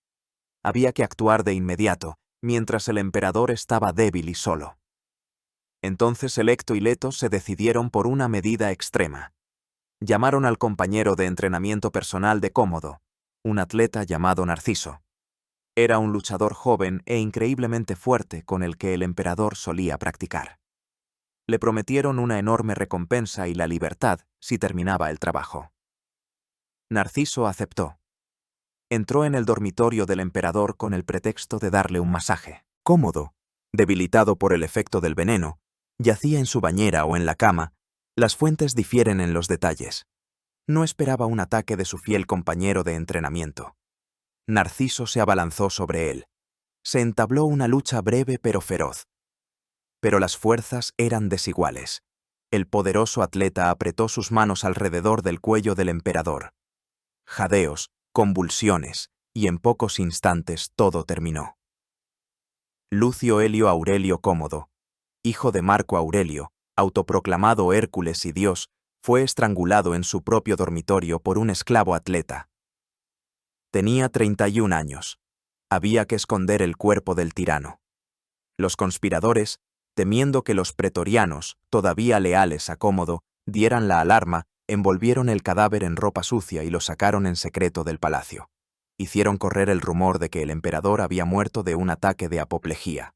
Había que actuar de inmediato, mientras el emperador estaba débil y solo. Entonces Electo y Leto se decidieron por una medida extrema. Llamaron al compañero de entrenamiento personal de Cómodo, un atleta llamado Narciso. Era un luchador joven e increíblemente fuerte con el que el emperador solía practicar. Le prometieron una enorme recompensa y la libertad si terminaba el trabajo. Narciso aceptó. Entró en el dormitorio del emperador con el pretexto de darle un masaje. Cómodo, debilitado por el efecto del veneno, yacía en su bañera o en la cama. Las fuentes difieren en los detalles. No esperaba un ataque de su fiel compañero de entrenamiento. Narciso se abalanzó sobre él. Se entabló una lucha breve pero feroz. Pero las fuerzas eran desiguales. El poderoso atleta apretó sus manos alrededor del cuello del emperador. Jadeos, convulsiones, y en pocos instantes todo terminó. Lucio Helio Aurelio Cómodo, hijo de Marco Aurelio, autoproclamado Hércules y Dios, fue estrangulado en su propio dormitorio por un esclavo atleta. Tenía 31 años. Había que esconder el cuerpo del tirano. Los conspiradores, temiendo que los pretorianos, todavía leales a Cómodo, dieran la alarma, envolvieron el cadáver en ropa sucia y lo sacaron en secreto del palacio. Hicieron correr el rumor de que el emperador había muerto de un ataque de apoplejía.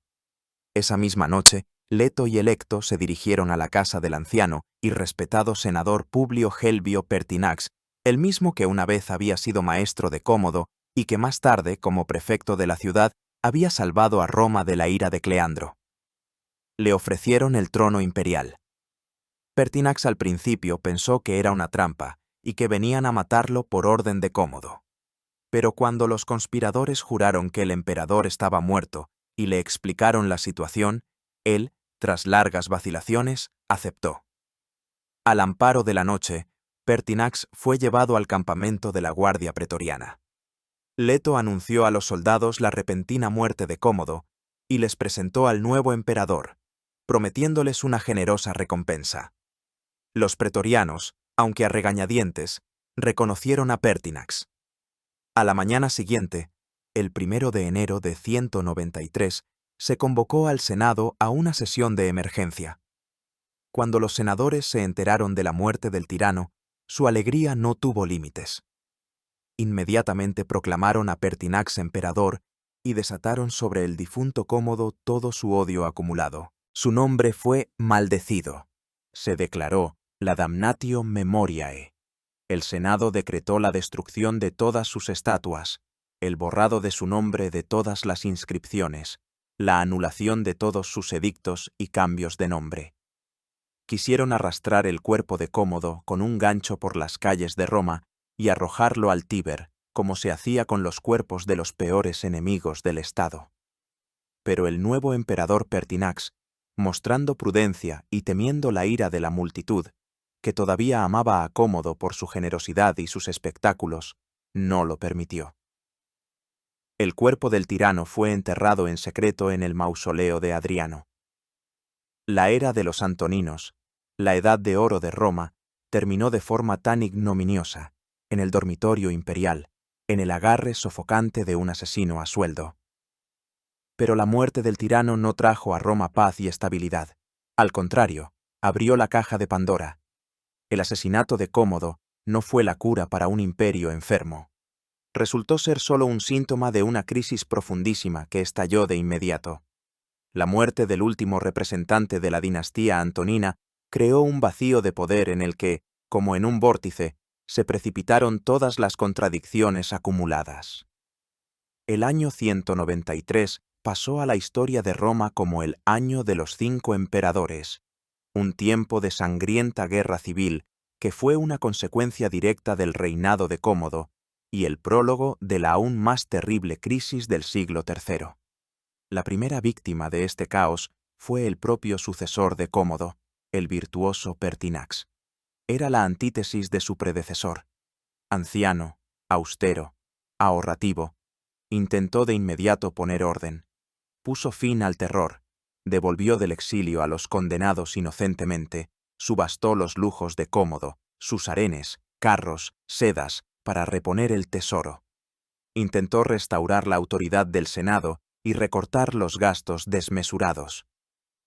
Esa misma noche, Leto y Electo se dirigieron a la casa del anciano y respetado senador Publio Helvio Pertinax, el mismo que una vez había sido maestro de Cómodo y que más tarde, como prefecto de la ciudad, había salvado a Roma de la ira de Cleandro. Le ofrecieron el trono imperial. Pertinax al principio pensó que era una trampa y que venían a matarlo por orden de Cómodo. Pero cuando los conspiradores juraron que el emperador estaba muerto y le explicaron la situación, él, tras largas vacilaciones, aceptó. Al amparo de la noche, Pertinax fue llevado al campamento de la Guardia Pretoriana. Leto anunció a los soldados la repentina muerte de Cómodo y les presentó al nuevo emperador, prometiéndoles una generosa recompensa. Los pretorianos, aunque a regañadientes, reconocieron a Pertinax. A la mañana siguiente, el 1 de enero de 193, se convocó al Senado a una sesión de emergencia. Cuando los senadores se enteraron de la muerte del tirano, su alegría no tuvo límites. Inmediatamente proclamaron a Pertinax emperador y desataron sobre el difunto Cómodo todo su odio acumulado. Su nombre fue maldecido. Se declaró la damnatio memoriae. El Senado decretó la destrucción de todas sus estatuas, el borrado de su nombre de todas las inscripciones, la anulación de todos sus edictos y cambios de nombre. Quisieron arrastrar el cuerpo de Cómodo con un gancho por las calles de Roma y arrojarlo al Tíber, como se hacía con los cuerpos de los peores enemigos del Estado. Pero el nuevo emperador Pertinax, mostrando prudencia y temiendo la ira de la multitud, que todavía amaba a Cómodo por su generosidad y sus espectáculos, no lo permitió. El cuerpo del tirano fue enterrado en secreto en el mausoleo de Adriano. La era de los Antoninos, la edad de oro de Roma, terminó de forma tan ignominiosa, en el dormitorio imperial, en el agarre sofocante de un asesino a sueldo. Pero la muerte del tirano no trajo a Roma paz y estabilidad. Al contrario, abrió la caja de Pandora. El asesinato de Cómodo no fue la cura para un imperio enfermo. Resultó ser solo un síntoma de una crisis profundísima que estalló de inmediato. La muerte del último representante de la dinastía antonina creó un vacío de poder en el que, como en un vórtice, se precipitaron todas las contradicciones acumuladas. El año 193 pasó a la historia de Roma como el año de los 5 emperadores, un tiempo de sangrienta guerra civil que fue una consecuencia directa del reinado de Cómodo y el prólogo de la aún más terrible crisis del siglo III. La primera víctima de este caos fue el propio sucesor de Cómodo, el virtuoso Pertinax. Era la antítesis de su predecesor. Anciano, austero, ahorrativo, intentó de inmediato poner orden. Puso fin al terror, devolvió del exilio a los condenados inocentemente, subastó los lujos de Cómodo, sus harenes, carros, sedas, para reponer el tesoro. Intentó restaurar la autoridad del Senado y recortar los gastos desmesurados.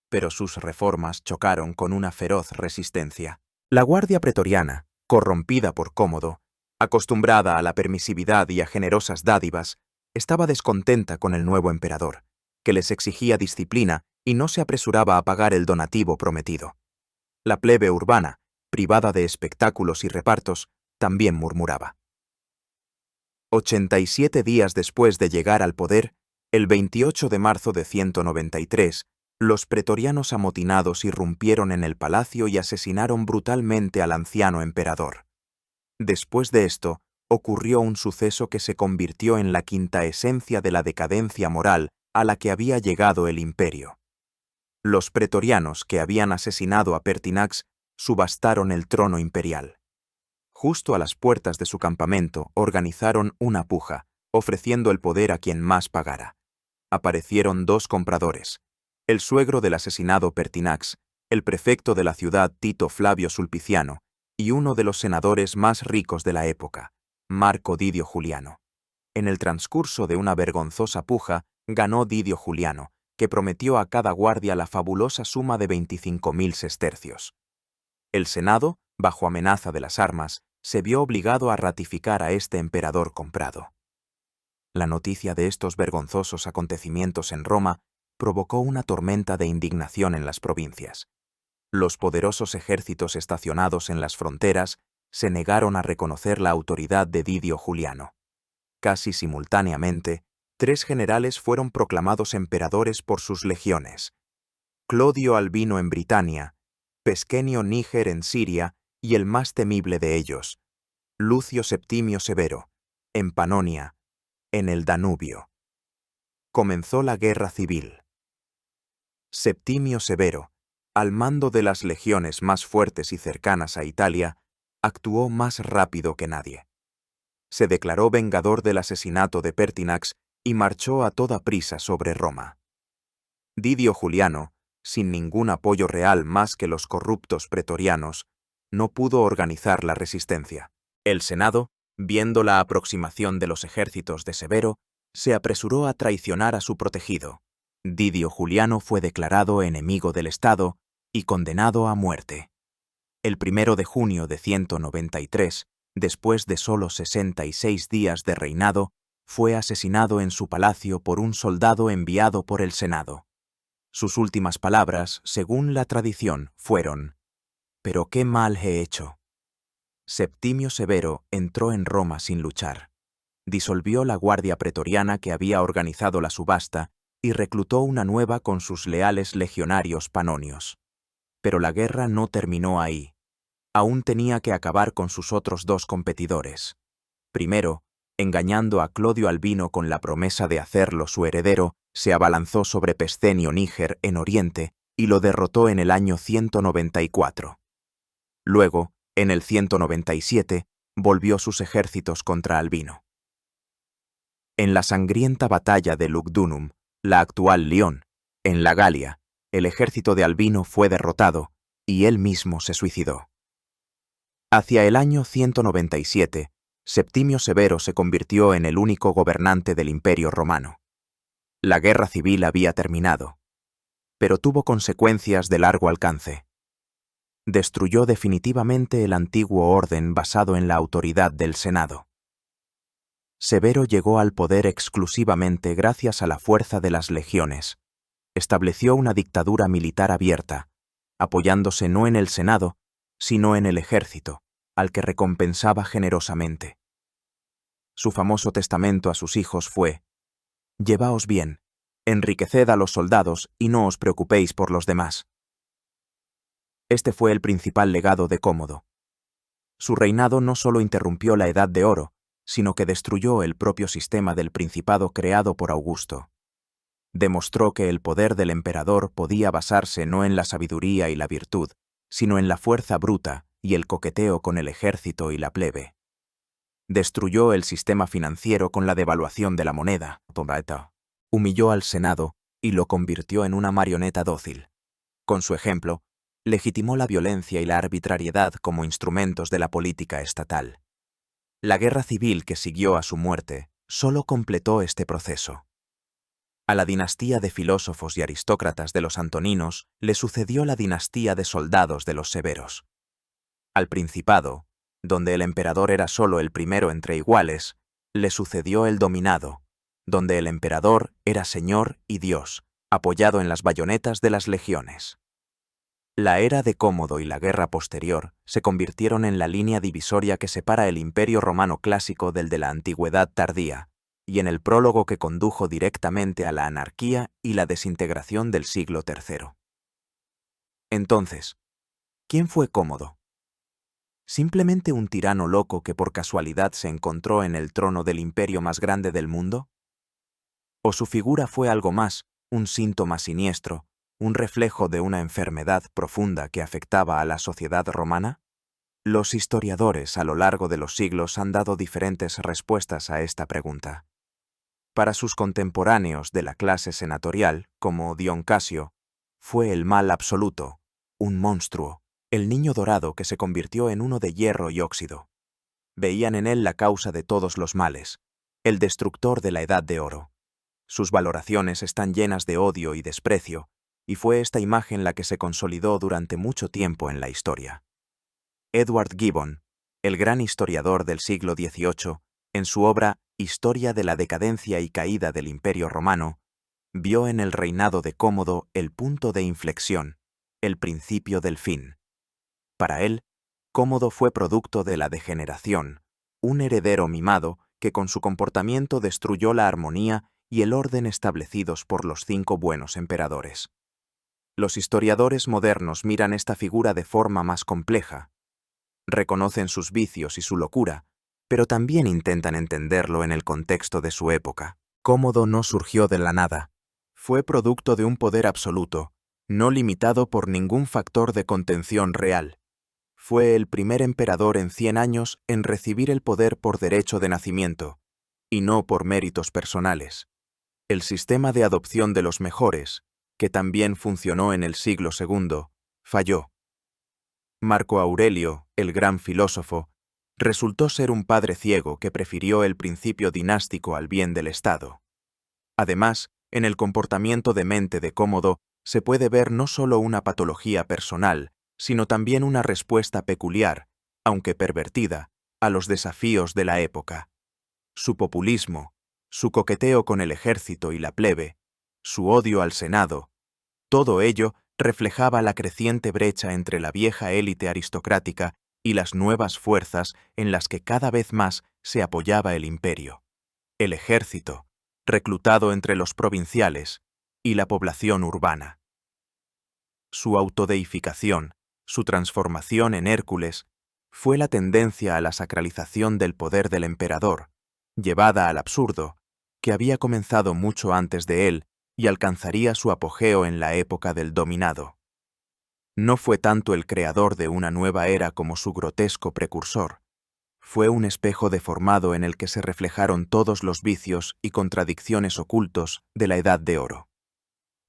Pero sus reformas chocaron con una feroz resistencia. La Guardia Pretoriana, corrompida por Cómodo, acostumbrada a la permisividad y a generosas dádivas, estaba descontenta con el nuevo emperador, que les exigía disciplina y no se apresuraba a pagar el donativo prometido. La plebe urbana, privada de espectáculos y repartos, también murmuraba. 87 días después de llegar al poder, el 28 de marzo de 193, los pretorianos amotinados irrumpieron en el palacio y asesinaron brutalmente al anciano emperador. Después de esto, ocurrió un suceso que se convirtió en la quinta esencia de la decadencia moral a la que había llegado el imperio. Los pretorianos que habían asesinado a Pertinax subastaron el trono imperial. Justo a las puertas de su campamento organizaron una puja, ofreciendo el poder a quien más pagara. Aparecieron 2 compradores, el suegro del asesinado Pertinax, el prefecto de la ciudad Tito Flavio Sulpiciano, y uno de los senadores más ricos de la época, Marco Didio Juliano. En el transcurso de una vergonzosa puja, ganó Didio Juliano, que prometió a cada guardia la fabulosa suma de 25.000 sestercios. El Senado, bajo amenaza de las armas, se vio obligado a ratificar a este emperador comprado. La noticia de estos vergonzosos acontecimientos en Roma provocó una tormenta de indignación en las provincias. Los poderosos ejércitos estacionados en las fronteras se negaron a reconocer la autoridad de Didio Juliano. Casi simultáneamente, 3 generales fueron proclamados emperadores por sus legiones: Clodio Albino en Britania, Pesquenio Níger en Siria y el más temible de ellos, Lucio Septimio Severo, en Panonia, en el Danubio. Comenzó la guerra civil. Septimio Severo, al mando de las legiones más fuertes y cercanas a Italia, actuó más rápido que nadie. Se declaró vengador del asesinato de Pertinax y marchó a toda prisa sobre Roma. Didio Juliano, sin ningún apoyo real más que los corruptos pretorianos, no pudo organizar la resistencia. El Senado, viendo la aproximación de los ejércitos de Severo, se apresuró a traicionar a su protegido. Didio Juliano fue declarado enemigo del Estado y condenado a muerte. El 1 de junio de 193, después de solo 66 días de reinado, fue asesinado en su palacio por un soldado enviado por el Senado. Sus últimas palabras, según la tradición, fueron: «¿Pero qué mal he hecho?». Septimio Severo entró en Roma sin luchar. Disolvió la guardia pretoriana que había organizado la subasta y reclutó una nueva con sus leales legionarios panonios. Pero la guerra no terminó ahí. Aún tenía que acabar con sus otros dos competidores. Primero, engañando a Clodio Albino con la promesa de hacerlo su heredero, se abalanzó sobre Pescenio Níger en Oriente y lo derrotó en el año 194. Luego, en el 197, volvió sus ejércitos contra Albino. En la sangrienta batalla de Lugdunum, la actual Lyon, en la Galia, el ejército de Albino fue derrotado y él mismo se suicidó. Hacia el año 197, Septimio Severo se convirtió en el único gobernante del Imperio Romano. La guerra civil había terminado, pero tuvo consecuencias de largo alcance. Destruyó definitivamente el antiguo orden basado en la autoridad del Senado. Severo llegó al poder exclusivamente gracias a la fuerza de las legiones. Estableció una dictadura militar abierta, apoyándose no en el Senado, sino en el ejército, al que recompensaba generosamente. Su famoso testamento a sus hijos fue: «Llevaos bien, enriqueced a los soldados y no os preocupéis por los demás». Este fue el principal legado de Cómodo. Su reinado no solo interrumpió la Edad de Oro, sino que destruyó el propio sistema del principado creado por Augusto. Demostró que el poder del emperador podía basarse no en la sabiduría y la virtud, sino en la fuerza bruta y el coqueteo con el ejército y la plebe. Destruyó el sistema financiero con la devaluación de la moneda. Humilló al Senado y lo convirtió en una marioneta dócil. Con su ejemplo, legitimó la violencia y la arbitrariedad como instrumentos de la política estatal. La guerra civil que siguió a su muerte solo completó este proceso. A la dinastía de filósofos y aristócratas de los Antoninos le sucedió la dinastía de soldados de los Severos. Al Principado, donde el emperador era solo el primero entre iguales, le sucedió el Dominado, donde el emperador era señor y dios, apoyado en las bayonetas de las legiones. La era de Cómodo y la guerra posterior se convirtieron en la línea divisoria que separa el Imperio Romano clásico del de la Antigüedad tardía, y en el prólogo que condujo directamente a la anarquía y la desintegración del siglo III. Entonces, ¿quién fue Cómodo? ¿Simplemente un tirano loco que por casualidad se encontró en el trono del imperio más grande del mundo? ¿O su figura fue algo más, un síntoma siniestro, un reflejo de una enfermedad profunda que afectaba a la sociedad romana? Los historiadores a lo largo de los siglos han dado diferentes respuestas a esta pregunta. Para sus contemporáneos de la clase senatorial, como Dion Casio, fue el mal absoluto, un monstruo, el niño dorado que se convirtió en uno de hierro y óxido. Veían en él la causa de todos los males, el destructor de la Edad de Oro. Sus valoraciones están llenas de odio y desprecio, y fue esta imagen la que se consolidó durante mucho tiempo en la historia. Edward Gibbon, el gran historiador del siglo XVIII, en su obra Historia de la decadencia y caída del Imperio Romano, vio en el reinado de Cómodo el punto de inflexión, el principio del fin. Para él, Cómodo fue producto de la degeneración, un heredero mimado que con su comportamiento destruyó la armonía y el orden establecidos por los 5 buenos emperadores. Los historiadores modernos miran esta figura de forma más compleja. Reconocen sus vicios y su locura, pero también intentan entenderlo en el contexto de su época. Cómodo no surgió de la nada. Fue producto de un poder absoluto, no limitado por ningún factor de contención real. Fue el primer emperador en 100 años en recibir el poder por derecho de nacimiento, y no por méritos personales. El sistema de adopción de los mejores, que también funcionó en el siglo II, falló. Marco Aurelio, el gran filósofo, resultó ser un padre ciego que prefirió el principio dinástico al bien del Estado. Además, en el comportamiento demente de Cómodo se puede ver no solo una patología personal, sino también una respuesta peculiar, aunque pervertida, a los desafíos de la época. Su populismo, su coqueteo con el ejército y la plebe, su odio al Senado, Todo ello reflejaba la creciente brecha entre la vieja élite aristocrática y las nuevas fuerzas en las que cada vez más se apoyaba el imperio, el ejército, reclutado entre los provinciales, y la población urbana. Su autodeificación, su transformación en Hércules, fue la tendencia a la sacralización del poder del emperador, llevada al absurdo, que había comenzado mucho antes de él y alcanzaría su apogeo en la época del dominado. No fue tanto el creador de una nueva era como su grotesco precursor. Fue un espejo deformado en el que se reflejaron todos los vicios y contradicciones ocultos de la Edad de Oro.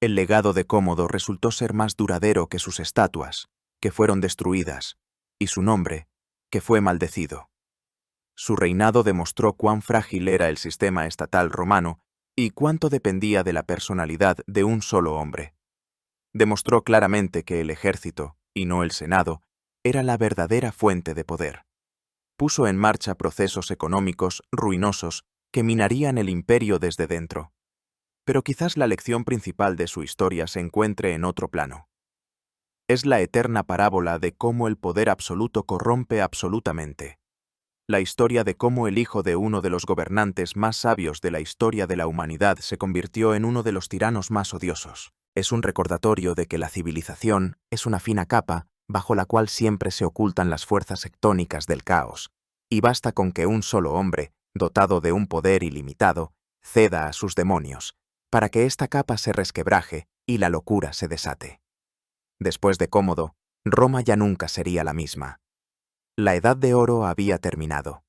El legado de Cómodo resultó ser más duradero que sus estatuas, que fueron destruidas, y su nombre, que fue maldecido. Su reinado demostró cuán frágil era el sistema estatal romano y cuánto dependía de la personalidad de un solo hombre. Demostró claramente que el ejército, y no el Senado, era la verdadera fuente de poder. Puso en marcha procesos económicos ruinosos que minarían el imperio desde dentro. Pero quizás la lección principal de su historia se encuentre en otro plano. Es la eterna parábola de cómo el poder absoluto corrompe absolutamente. La historia de cómo el hijo de uno de los gobernantes más sabios de la historia de la humanidad se convirtió en uno de los tiranos más odiosos. Es un recordatorio de que la civilización es una fina capa bajo la cual siempre se ocultan las fuerzas tectónicas del caos, y basta con que un solo hombre, dotado de un poder ilimitado, ceda a sus demonios, para que esta capa se resquebraje y la locura se desate. Después de Cómodo, Roma ya nunca sería la misma. La Edad de Oro había terminado.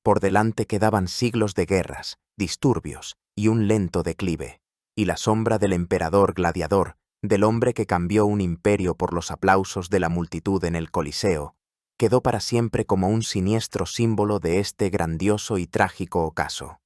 Por delante quedaban siglos de guerras, disturbios y un lento declive, y la sombra del emperador gladiador, del hombre que cambió un imperio por los aplausos de la multitud en el Coliseo, quedó para siempre como un siniestro símbolo de este grandioso y trágico ocaso.